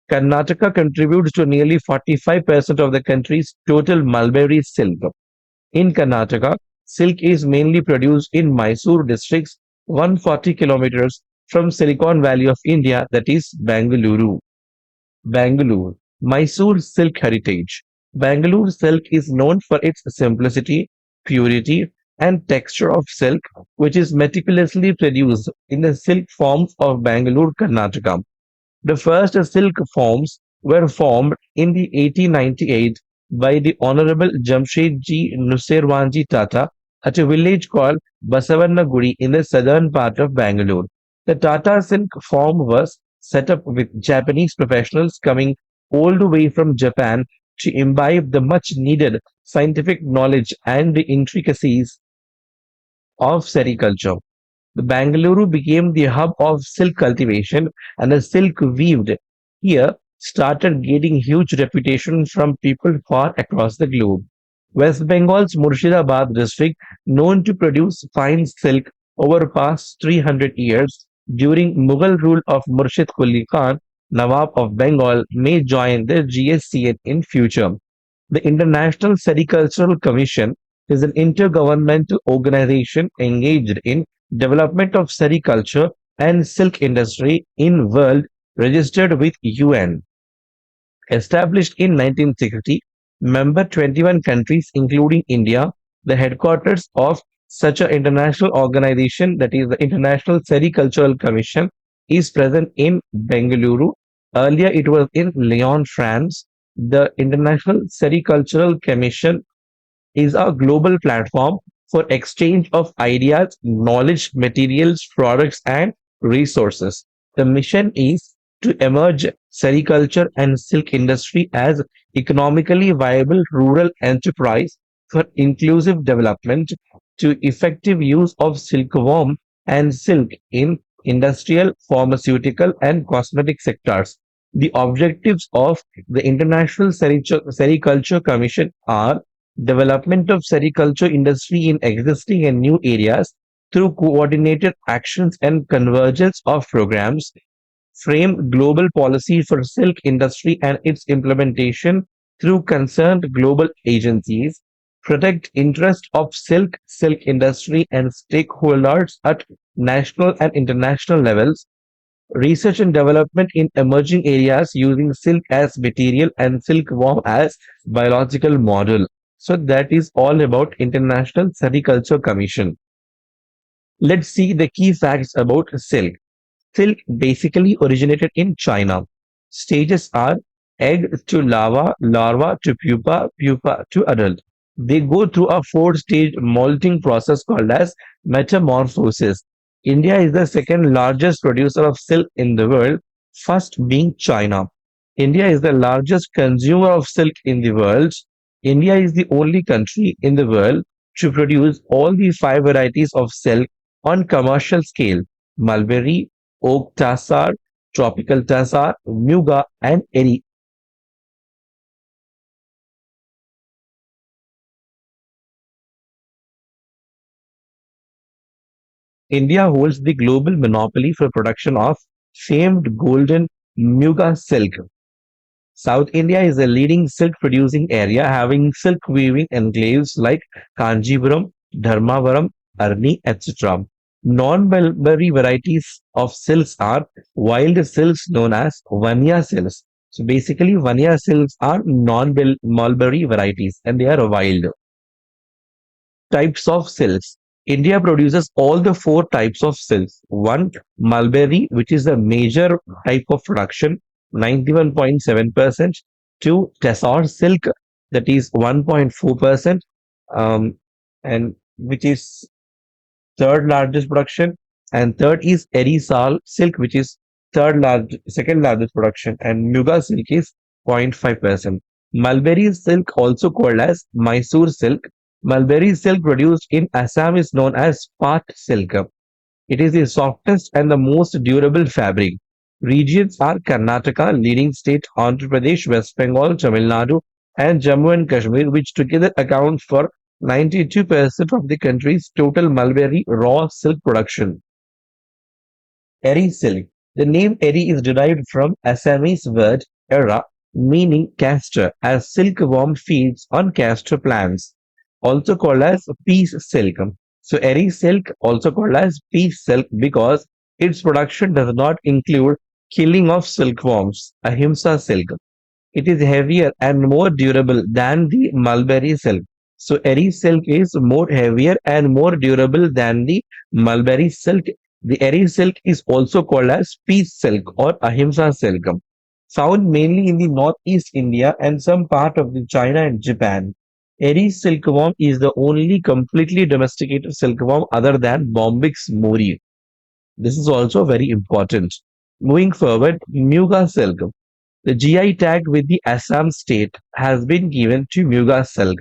S1: Karnataka contributes to nearly 45% of the country's total mulberry silk. In Karnataka, silk is mainly produced in Mysore districts 140 kilometers from Silicon Valley of India, that is Bangalore. Bangalore, Mysore silk heritage. Bangalore silk is known for its simplicity, purity, and texture of silk, which is meticulously produced in the silk forms of Bangalore, Karnataka. The first silk forms were formed in the 1898 by the Honorable Jamshedji Nusserwanji Tata at a village called Basavannagudi in the southern part of Bangalore. The Tata silk form was set up with Japanese professionals coming all the way from Japan to imbibe the much needed scientific knowledge and the intricacies of sericulture. The Bangalore became the hub of silk cultivation and the silk weaved here started gaining huge reputation from people far across the globe. West Bengal's Murshidabad district, known to produce fine silk over past 300 years during Mughal rule of Murshid Quli Khan, Nawab of Bengal, may join the GSCN in future. The International Sericultural Commission is an intergovernmental organization engaged in development of sericulture and silk industry in world registered with UN. Established in 1960, member 21 countries including India, the headquarters of such an international organization that is the International Sericultural Commission is present in Bengaluru. Earlier it was in Lyon, France. The International Sericultural Commission is a global platform for exchange of ideas, knowledge, materials, products, and resources. The mission is to emerge sericulture and silk industry as economically viable rural enterprise for inclusive development to effective use of silkworm and silk in industrial, pharmaceutical, and cosmetic sectors. The objectives of the International Sericulture Commission are development of sericulture industry in existing and new areas through coordinated actions and convergence of programs, frame global policy for silk industry and its implementation through concerned global agencies, protect interest of silk industry and stakeholders at national and international levels, research and development in emerging areas using silk as material and silkworm as biological model. So that is all about International Sericulture Commission. Let's see the key facts about silk. Silk basically originated in China. Stages are egg to larva to pupa, pupa to adult. They go through a four-stage molting process called as metamorphosis. India is the second largest producer of silk in the world, first being China. India is the largest consumer of silk in the world. India is the only country in the world to produce all the five varieties of silk on commercial scale: mulberry, oak tassar, tropical tassar, muga, and eri. India holds the global monopoly for production of famed golden muga silk. South India is a leading silk producing area having silk weaving enclaves like Kanjipuram, Dharmavaram, Arni, etc. Non-mulberry varieties of silks are wild silks known as Vanya silks. So basically, Vanya silks are non-mulberry varieties and they are wild types of silks. India produces all the four types of silks. One, mulberry, which is the major type of production, 91.7%. Two, Tessar silk, that is 1.4%, and which is third largest production. And third is Erisal silk, which is second largest production, and Muga silk is 0.5%. Mulberry silk, also called as Mysore silk. Mulberry silk produced in Assam is known as Pat silk. It is the softest and the most durable fabric. Regions are Karnataka, leading state Andhra Pradesh, West Bengal, Tamil Nadu, and Jammu and Kashmir, which together account for 92% of the country's total mulberry raw silk production. Eri silk. The name Eri is derived from Assamese word era, meaning castor, as silkworm feeds on castor plants, also called as peace silk. So Eri silk, also called as peace silk, because its production does not include killing of silkworms, ahimsa silk. It is heavier and more durable than the mulberry silk. So Eri silk is more heavier and more durable than the mulberry silk. The Eri silk is also called as peace silk or ahimsa silk, found mainly in the northeast India and some part of the China and Japan. Eri silkworm is the only completely domesticated silkworm other than Bombyx mori. This is also very important. Moving forward, Muga silk. The GI tag with the Assam state has been given to Muga silk.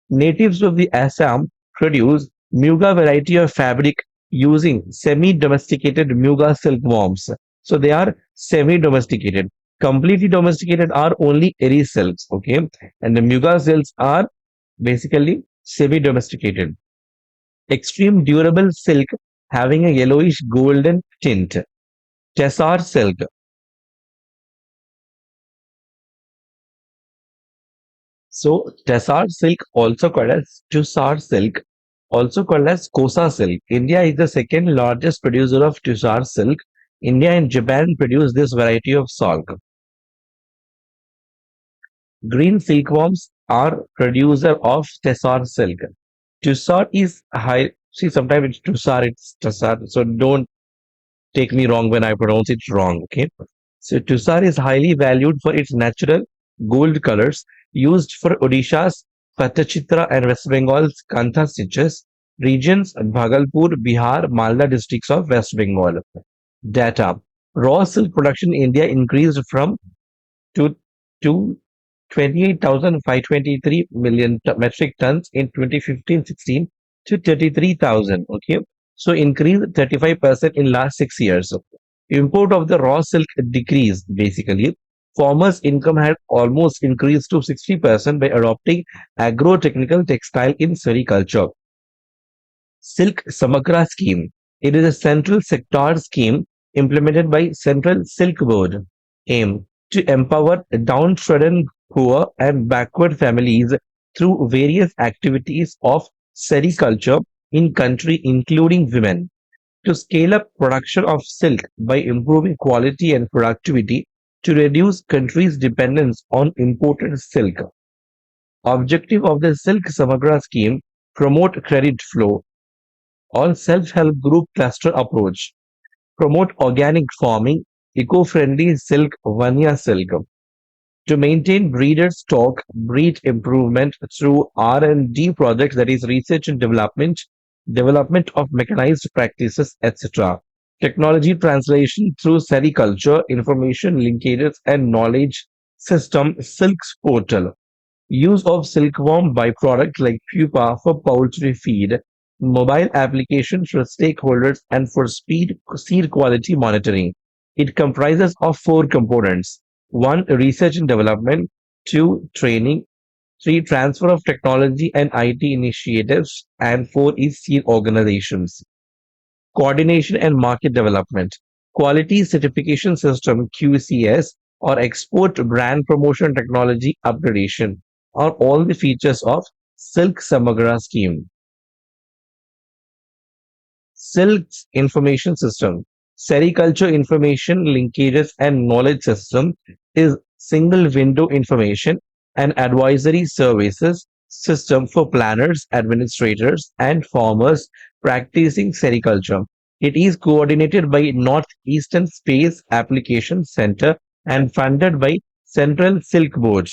S1: Natives of the Assam produce Muga variety of fabric using semi-domesticated Muga silkworms. So they are semi-domesticated. Completely domesticated are only Eri silks, okay? And the Muga silks are basically semi-domesticated. Extreme durable silk having a yellowish golden tint. Tessar silk. So, Tessar silk, also called as Tussar silk, also called as Kosa silk. India is the second largest producer of Tussar silk. India and Japan produce this variety of silk. Green silkworms are producer of Tessar silk. Tussar is high. See, sometimes it's Tussar, it's Tussar. So don't take me wrong when I pronounce it wrong. Okay. So Tussar is highly valued for its natural gold colors used for Odisha's Patachitra and West Bengal's Kantha stitches, regions Bhagalpur, Bihar, Malda districts of West Bengal. Data. Raw silk production in India increased from to, to 28,523 million metric tons in 2015-16 to 33,000. Okay. So increased 35% in last 6 years. Import of the raw silk decreased basically. Farmers' income had almost increased to 60% by adopting agro-technical textile in sericulture. Silk Samagra Scheme. It is a central sector scheme implemented by Central Silk Board. Aim to empower downtrodden, poor, and backward families through various activities of sericulture in country, including women. To scale up production of silk by improving quality and productivity to reduce country's dependence on imported silk. Objective of the Silk Samagra scheme: promote credit flow, all self-help group cluster approach, promote organic farming, eco-friendly silk, Vanya silk, to maintain breeder stock, breed improvement through R&D projects, that is research and development, development of mechanized practices, etc. Technology translation through sericulture, information linkages and knowledge system, Silk's portal. Use of silkworm byproduct like pupa for poultry feed, mobile application for stakeholders and for seed quality monitoring. It comprises of four components. One, research and development. Two, training. Three, transfer of technology and IT initiatives. And four is seed organizations. Coordination and market development. Quality certification system QCS or export brand promotion technology upgradation are all the features of Silk Samagra scheme. Silk's information system. Sericulture information linkages and knowledge system is single window information and advisory services system for planners, administrators, and farmers practicing sericulture. It is coordinated by Northeastern Space Application Center and funded by Central Silk Board.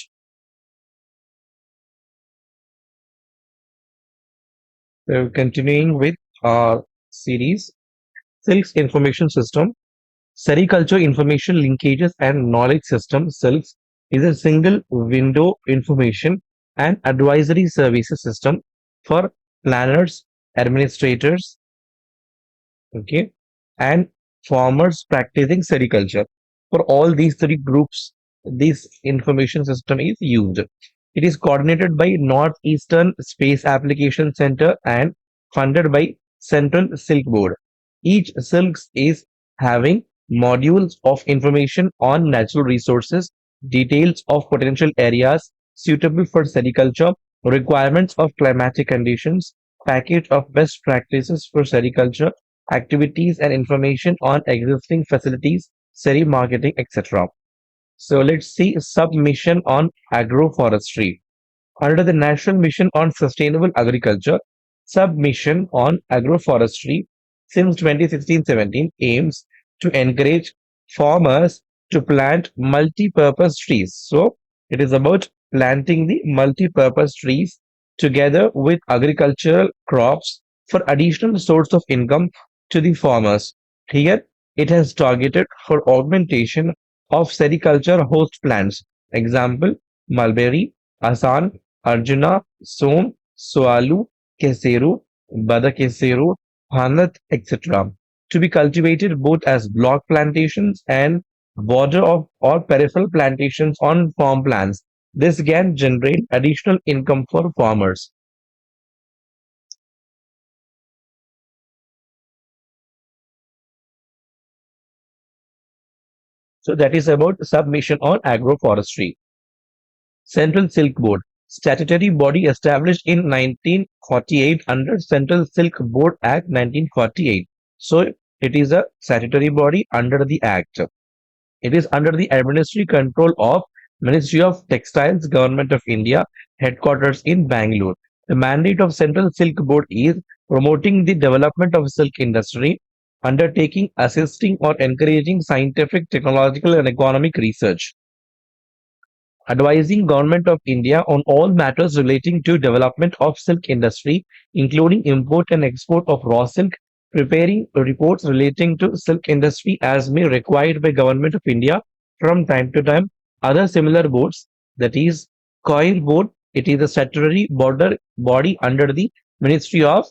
S1: So continuing with our series, Silk's information system. Sericulture information linkages and knowledge system SILS is a single window information and advisory services system for planners, administrators, okay, and farmers practicing sericulture. For all these three groups, this information system is used. It is coordinated by Northeastern Space Application Center and funded by Central Silk Board. Each silk is having modules of information on natural resources, details of potential areas suitable for sericulture, requirements of climatic conditions, package of best practices for sericulture, activities and information on existing facilities, seri marketing, etc. So let's see submission on agroforestry. Under the National Mission on Sustainable Agriculture, Submission on Agroforestry since 2016-17 aims to encourage farmers to plant multi-purpose trees. So it is about planting the multi-purpose trees together with agricultural crops for additional source of income to the farmers. Here it has targeted for augmentation of sericulture host plants. Example, mulberry, asan, Arjuna, Som, Soalu, Keseru, Badakeseru, Hanat, etc. To be cultivated both as block plantations and border of or peripheral plantations on farm plants. This can generate additional income for farmers. So that is about submission on agroforestry. Central Silk Board, statutory body established in 1948 under Central Silk Board Act 1948. So it is a statutory body under the Act. It is under the administrative control of Ministry of Textiles, Government of India, headquarters in Bangalore. The mandate of Central Silk Board is promoting the development of silk industry, undertaking, assisting or encouraging scientific, technological and economic research, advising Government of India on all matters relating to development of silk industry, including import and export of raw silk, preparing reports relating to silk industry as may required by Government of India from time to time. Other similar boards, that is Coir Board, it is a statutory border body under the Ministry of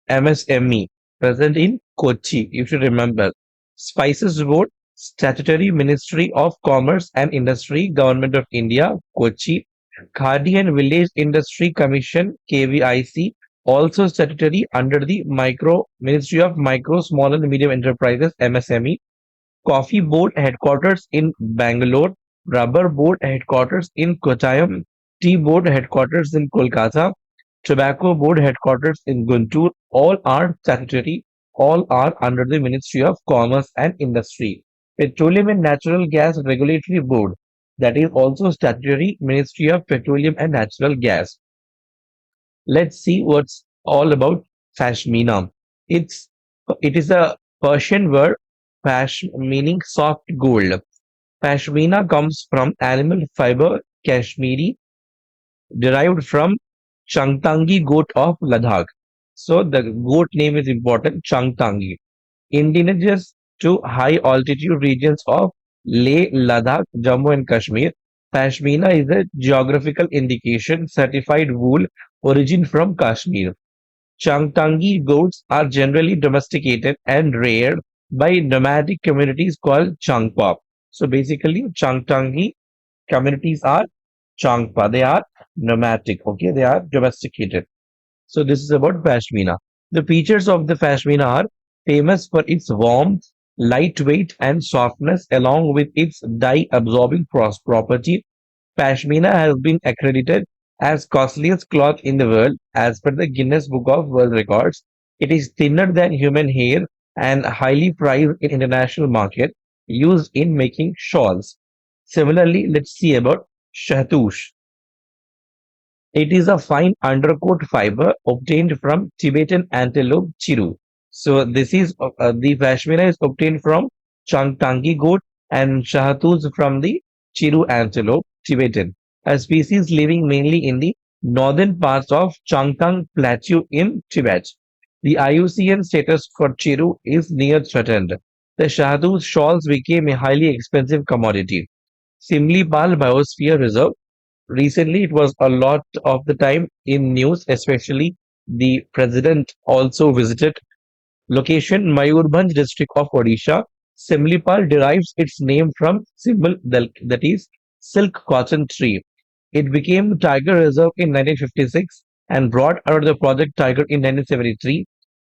S1: MSME, present in Kochi, you should remember. Spices Board, Statutory Ministry of Commerce and Industry, Government of India, Kochi. Khadi and Village Industry Commission, KVIC, also statutory under the Ministry of Micro, Small and Medium Enterprises, MSME. Coffee Board headquarters in Bangalore. Rubber Board headquarters in Kottayam. Tea Board headquarters in Kolkata. Tobacco Board headquarters in Guntur. All are statutory. All are under the Ministry of Commerce and Industry. Petroleum and Natural Gas Regulatory Board, that is also statutory Ministry of Petroleum and Natural Gas. Let's see what's all about Pashmina. It's it is a Persian word, pash meaning soft gold. Pashmina comes from animal fiber Kashmiri, derived from Changtangi goat of Ladakh. So the goat name is important, Changtangi. Indigenous to high altitude regions of Leh, Ladakh, Jammu and Kashmir, Pashmina is a geographical indication certified wool origin from Kashmir. Changtangi goats are generally domesticated and reared by nomadic communities called Changpa. So basically, Changtangi communities are Changpa. They are nomadic. Okay, they are domesticated. So this is about Pashmina. The features of the Pashmina are famous for its warmth, lightweight, and softness, along with its dye-absorbing property. Pashmina has been accredited as costliest cloth in the world as per the Guinness Book of World Records. It is thinner than human hair and highly prized in international market, used in making shawls. Similarly, let's see about shahtush. It is a fine undercoat fiber obtained from Tibetan antelope chiru. So this is the pashmina is obtained from Changtangi goat and shahtoos from the chiru antelope Tibetan, a species living mainly in the northern parts of Changtang Plateau in Tibet. The IUCN status for chiru is near threatened. The shahtoos shawls became a highly expensive commodity. Simlipal Biosphere Reserve. Recently, it was a lot of the time in news, especially the president also visited location Mayurbhanj district of Odisha. Simlipal derives its name from symbol that is silk cotton tree. It became Tiger Reserve in 1956 and brought under the Project Tiger in 1973.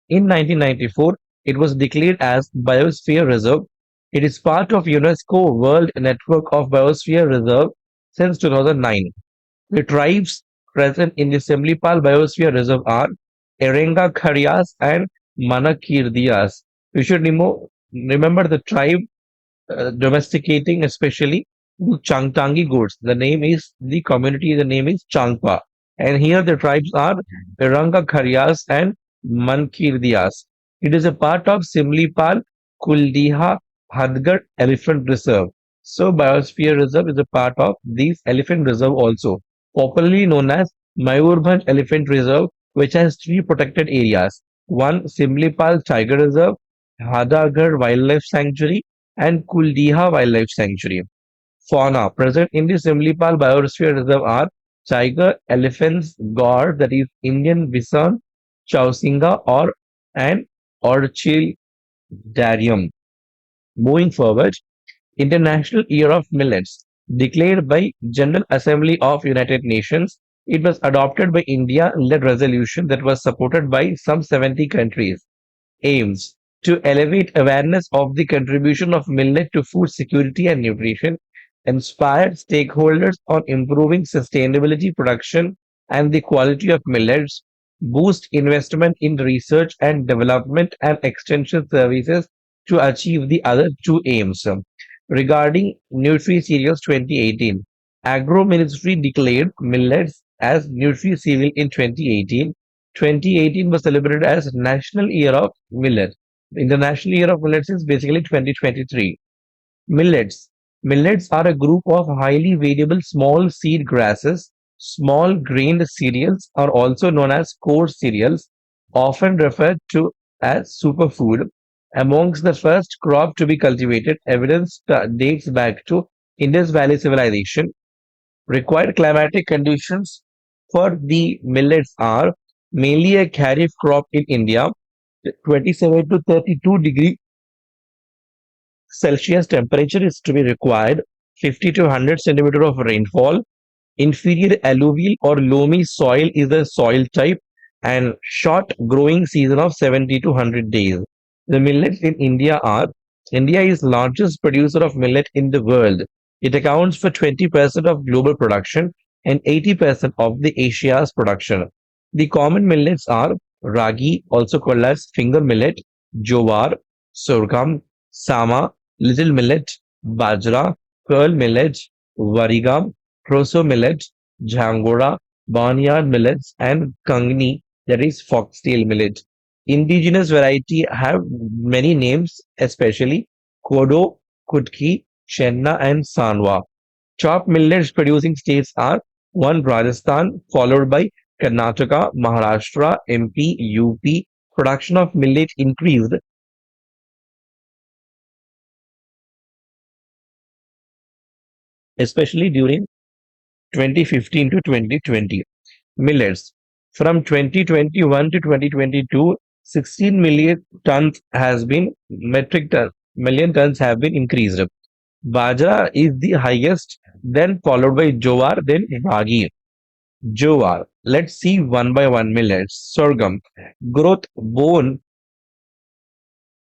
S1: In 1994, it was declared as Biosphere Reserve. It is part of UNESCO World Network of Biosphere Reserve since 2009. The tribes present in the Semlipal Biosphere Reserve are Erenga Kharias and Manakirdias. We should remember the tribe domesticating especially Changtangi goats. The community, the name is Changpa. And here the tribes are Eranga Kharias and Mankirdias. It is a part of Simlipal Kuldiha Hadgar Elephant Reserve. So Biosphere Reserve is a part of these elephant reserve also, popularly known as Mayurbhanj Elephant Reserve, which has three protected areas. One Simlipal Tiger Reserve, Hadagar Wildlife Sanctuary, and Kuldiha Wildlife Sanctuary. Fauna present in the Simlipal Biosphere Reserve are tiger, elephants, gaur, that is Indian bison, chausinga, or and orchidarium. Moving forward, International Year of Millets, declared by General Assembly of United Nations. It was adopted by India-led resolution that was supported by some 70 countries. Aims to elevate awareness of the contribution of millet to food security and nutrition, inspire stakeholders on improving sustainability production and the quality of millets, boost investment in research and development and extension services to achieve the other two aims. Regarding Nutri-Cereals 2018, Agro Ministry declared millets as Nutri-Cereal in 2018. 2018 was celebrated as National Year of Millet. The International Year of Millets is basically 2023. Millets. Millets are a group of highly variable small seed grasses. Small grained cereals are also known as coarse cereals, often referred to as superfood. Amongst the first crop to be cultivated, evidence dates back to Indus Valley civilization. Required climatic conditions for the millets are mainly a kharif crop in India, 27 to 32 degree Celsius temperature is to be required, 50 to 100 centimeter of rainfall. Inferior alluvial or loamy soil is the soil type and short growing season of 70 to 100 days. The millets in India is largest producer of millet in the world. It accounts for 20% of global production and 80% of the Asia's production. The common millets are ragi, also called as finger millet, jowar, sorghum, sama, little millet, bajra, pearl millet, varigam, proso millet, jhangora, barnyard millets, and kangni, that is foxtail millet. Indigenous variety have many names, especially kodo, kutki, chenna, and sanwa. Top millets producing states are one Rajasthan, followed by Karnataka, Maharashtra, MP, UP. Production of millet increased, especially during 2015 to 2020. Millets. From 2021 to 2022, 16 million tons has been metric ton, million tons have been increased. Bajra is the highest, then followed by jowar, then ragi. Jowar. Let's see one by one millets. Sorghum. Growth bone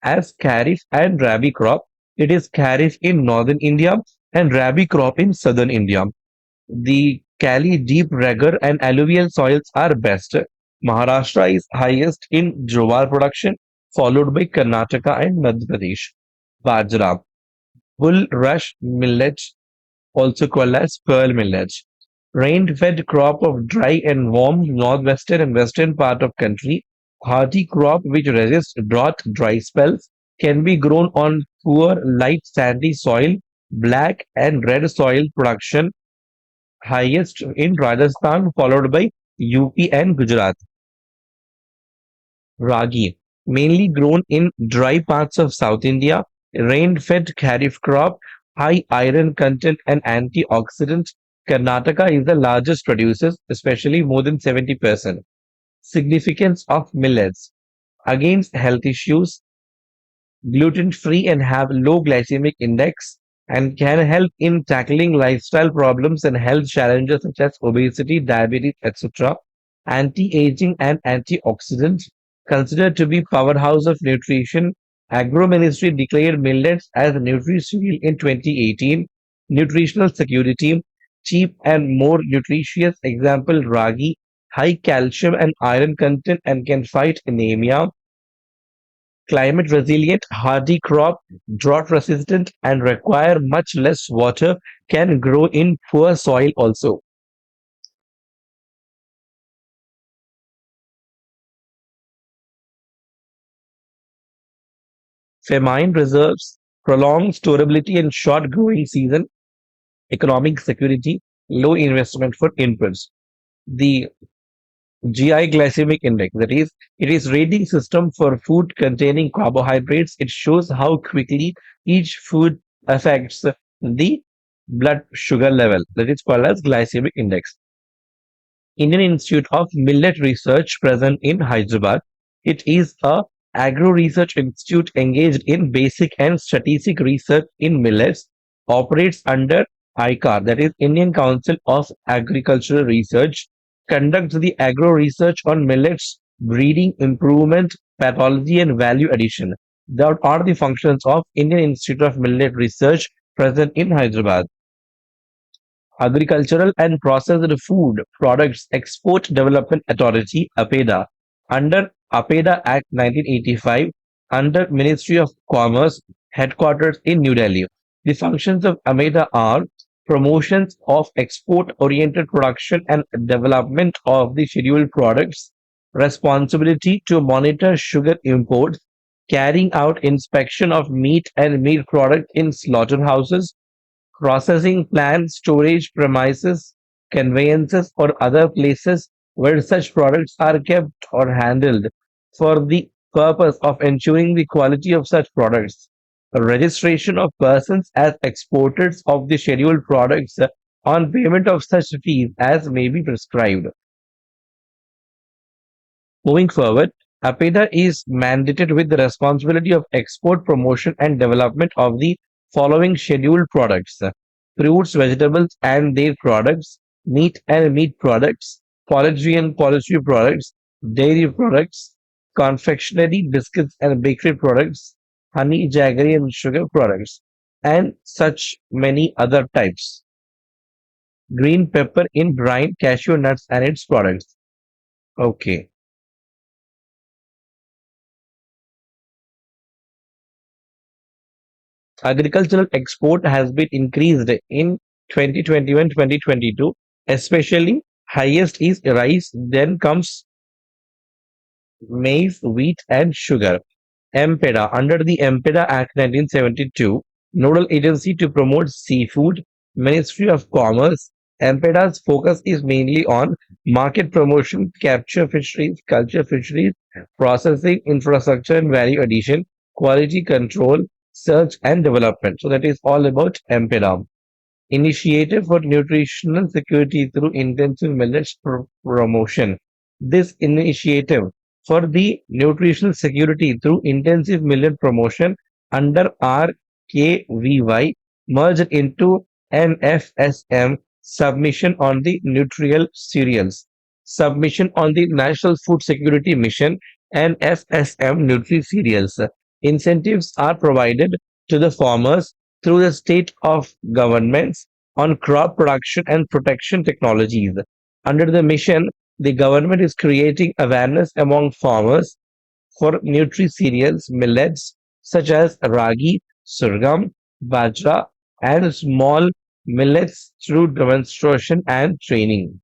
S1: as kharif and rabi crop. It is kharif in northern India and rabi crop in southern India. The Cali deep regger and alluvial soils are best. Maharashtra is highest in jowar production, followed by Karnataka and Madhya Pradesh. Bajra, bulrush millet, also called as pearl millet. Rain-fed crop of dry and warm northwestern and western part of country. Hardy crop which resists drought, dry spells, can be grown on poor, light, sandy soil. Black and red soil production highest in Rajasthan, followed by UP and Gujarat. Ragi, mainly grown in dry parts of South India, rain-fed kharif crop, high iron content and antioxidant. Karnataka is the largest producer, especially more than 70%. Significance of millets against health issues, gluten-free and have low glycemic index, and can help in tackling lifestyle problems and health challenges such as obesity, diabetes, etc. Anti-aging and antioxidants considered to be powerhouse of nutrition. Agro Ministry declared millets as nutritional in 2018. Nutritional security, cheap and more nutritious. Example, ragi, high calcium and iron content and can fight anemia. Climate resilient, hardy crop, drought resistant, and require much less water, can grow in poor soil also. Famine reserves, prolonged storability and short growing season, economic security, low investment for inputs. The GI glycemic index, that is, it is rating system for food containing carbohydrates. It shows how quickly each food affects the blood sugar level. That is called as glycemic index. Indian Institute of Millet Research present in Hyderabad. It is a agro research institute engaged in basic and strategic research in millets, operates under ICAR, that is Indian Council of Agricultural Research, conducts the agro research on millets, breeding, improvement, pathology, and value addition. That are the functions of Indian Institute of Millet Research present in Hyderabad. Agricultural and Processed Food Products Export Development Authority (APEDA) under APEDA Act 1985 under Ministry of Commerce, headquarters in New Delhi. The functions of APEDA are promotions of export-oriented production and development of the scheduled products, responsibility to monitor sugar imports, carrying out inspection of meat and meat products in slaughterhouses, processing plants, storage premises, conveyances, or other places where such products are kept or handled for the purpose of ensuring the quality of such products. Registration of persons as exporters of the scheduled products on payment of such fees as may be prescribed. Moving forward, APEDA is mandated with the responsibility of export, promotion, and development of the following scheduled products: fruits, vegetables, and their products, meat and meat products, poultry and poultry products, dairy products, confectionery, biscuits, and bakery products, honey, jaggery, and sugar products, and such many other types. Green pepper in brine, cashew nuts, and its products. Okay. Agricultural export has been increased in 2021-2022, especially highest is rice, then comes maize, wheat, and sugar. MPEDA, under the MPEDA Act 1972, nodal agency to promote seafood, Ministry of Commerce. MPEDA's focus is mainly on market promotion, capture fisheries, culture fisheries, processing, infrastructure and value addition, quality control, search and development. So that is all about MPEDA. Initiative for Nutritional Security through Intensive Millets Promotion. This initiative for the nutritional security through intensive millet promotion under RKVY merged into NFSM submission on the nutrial cereals, submission on the National Food Security Mission and FSM Nutri cereals. Incentives are provided to the farmers through the state of governments on crop production and protection technologies. Under the mission, The government is creating awareness among farmers for nutri-cereals millets such as ragi, sorghum, bajra, and small millets through demonstration and training.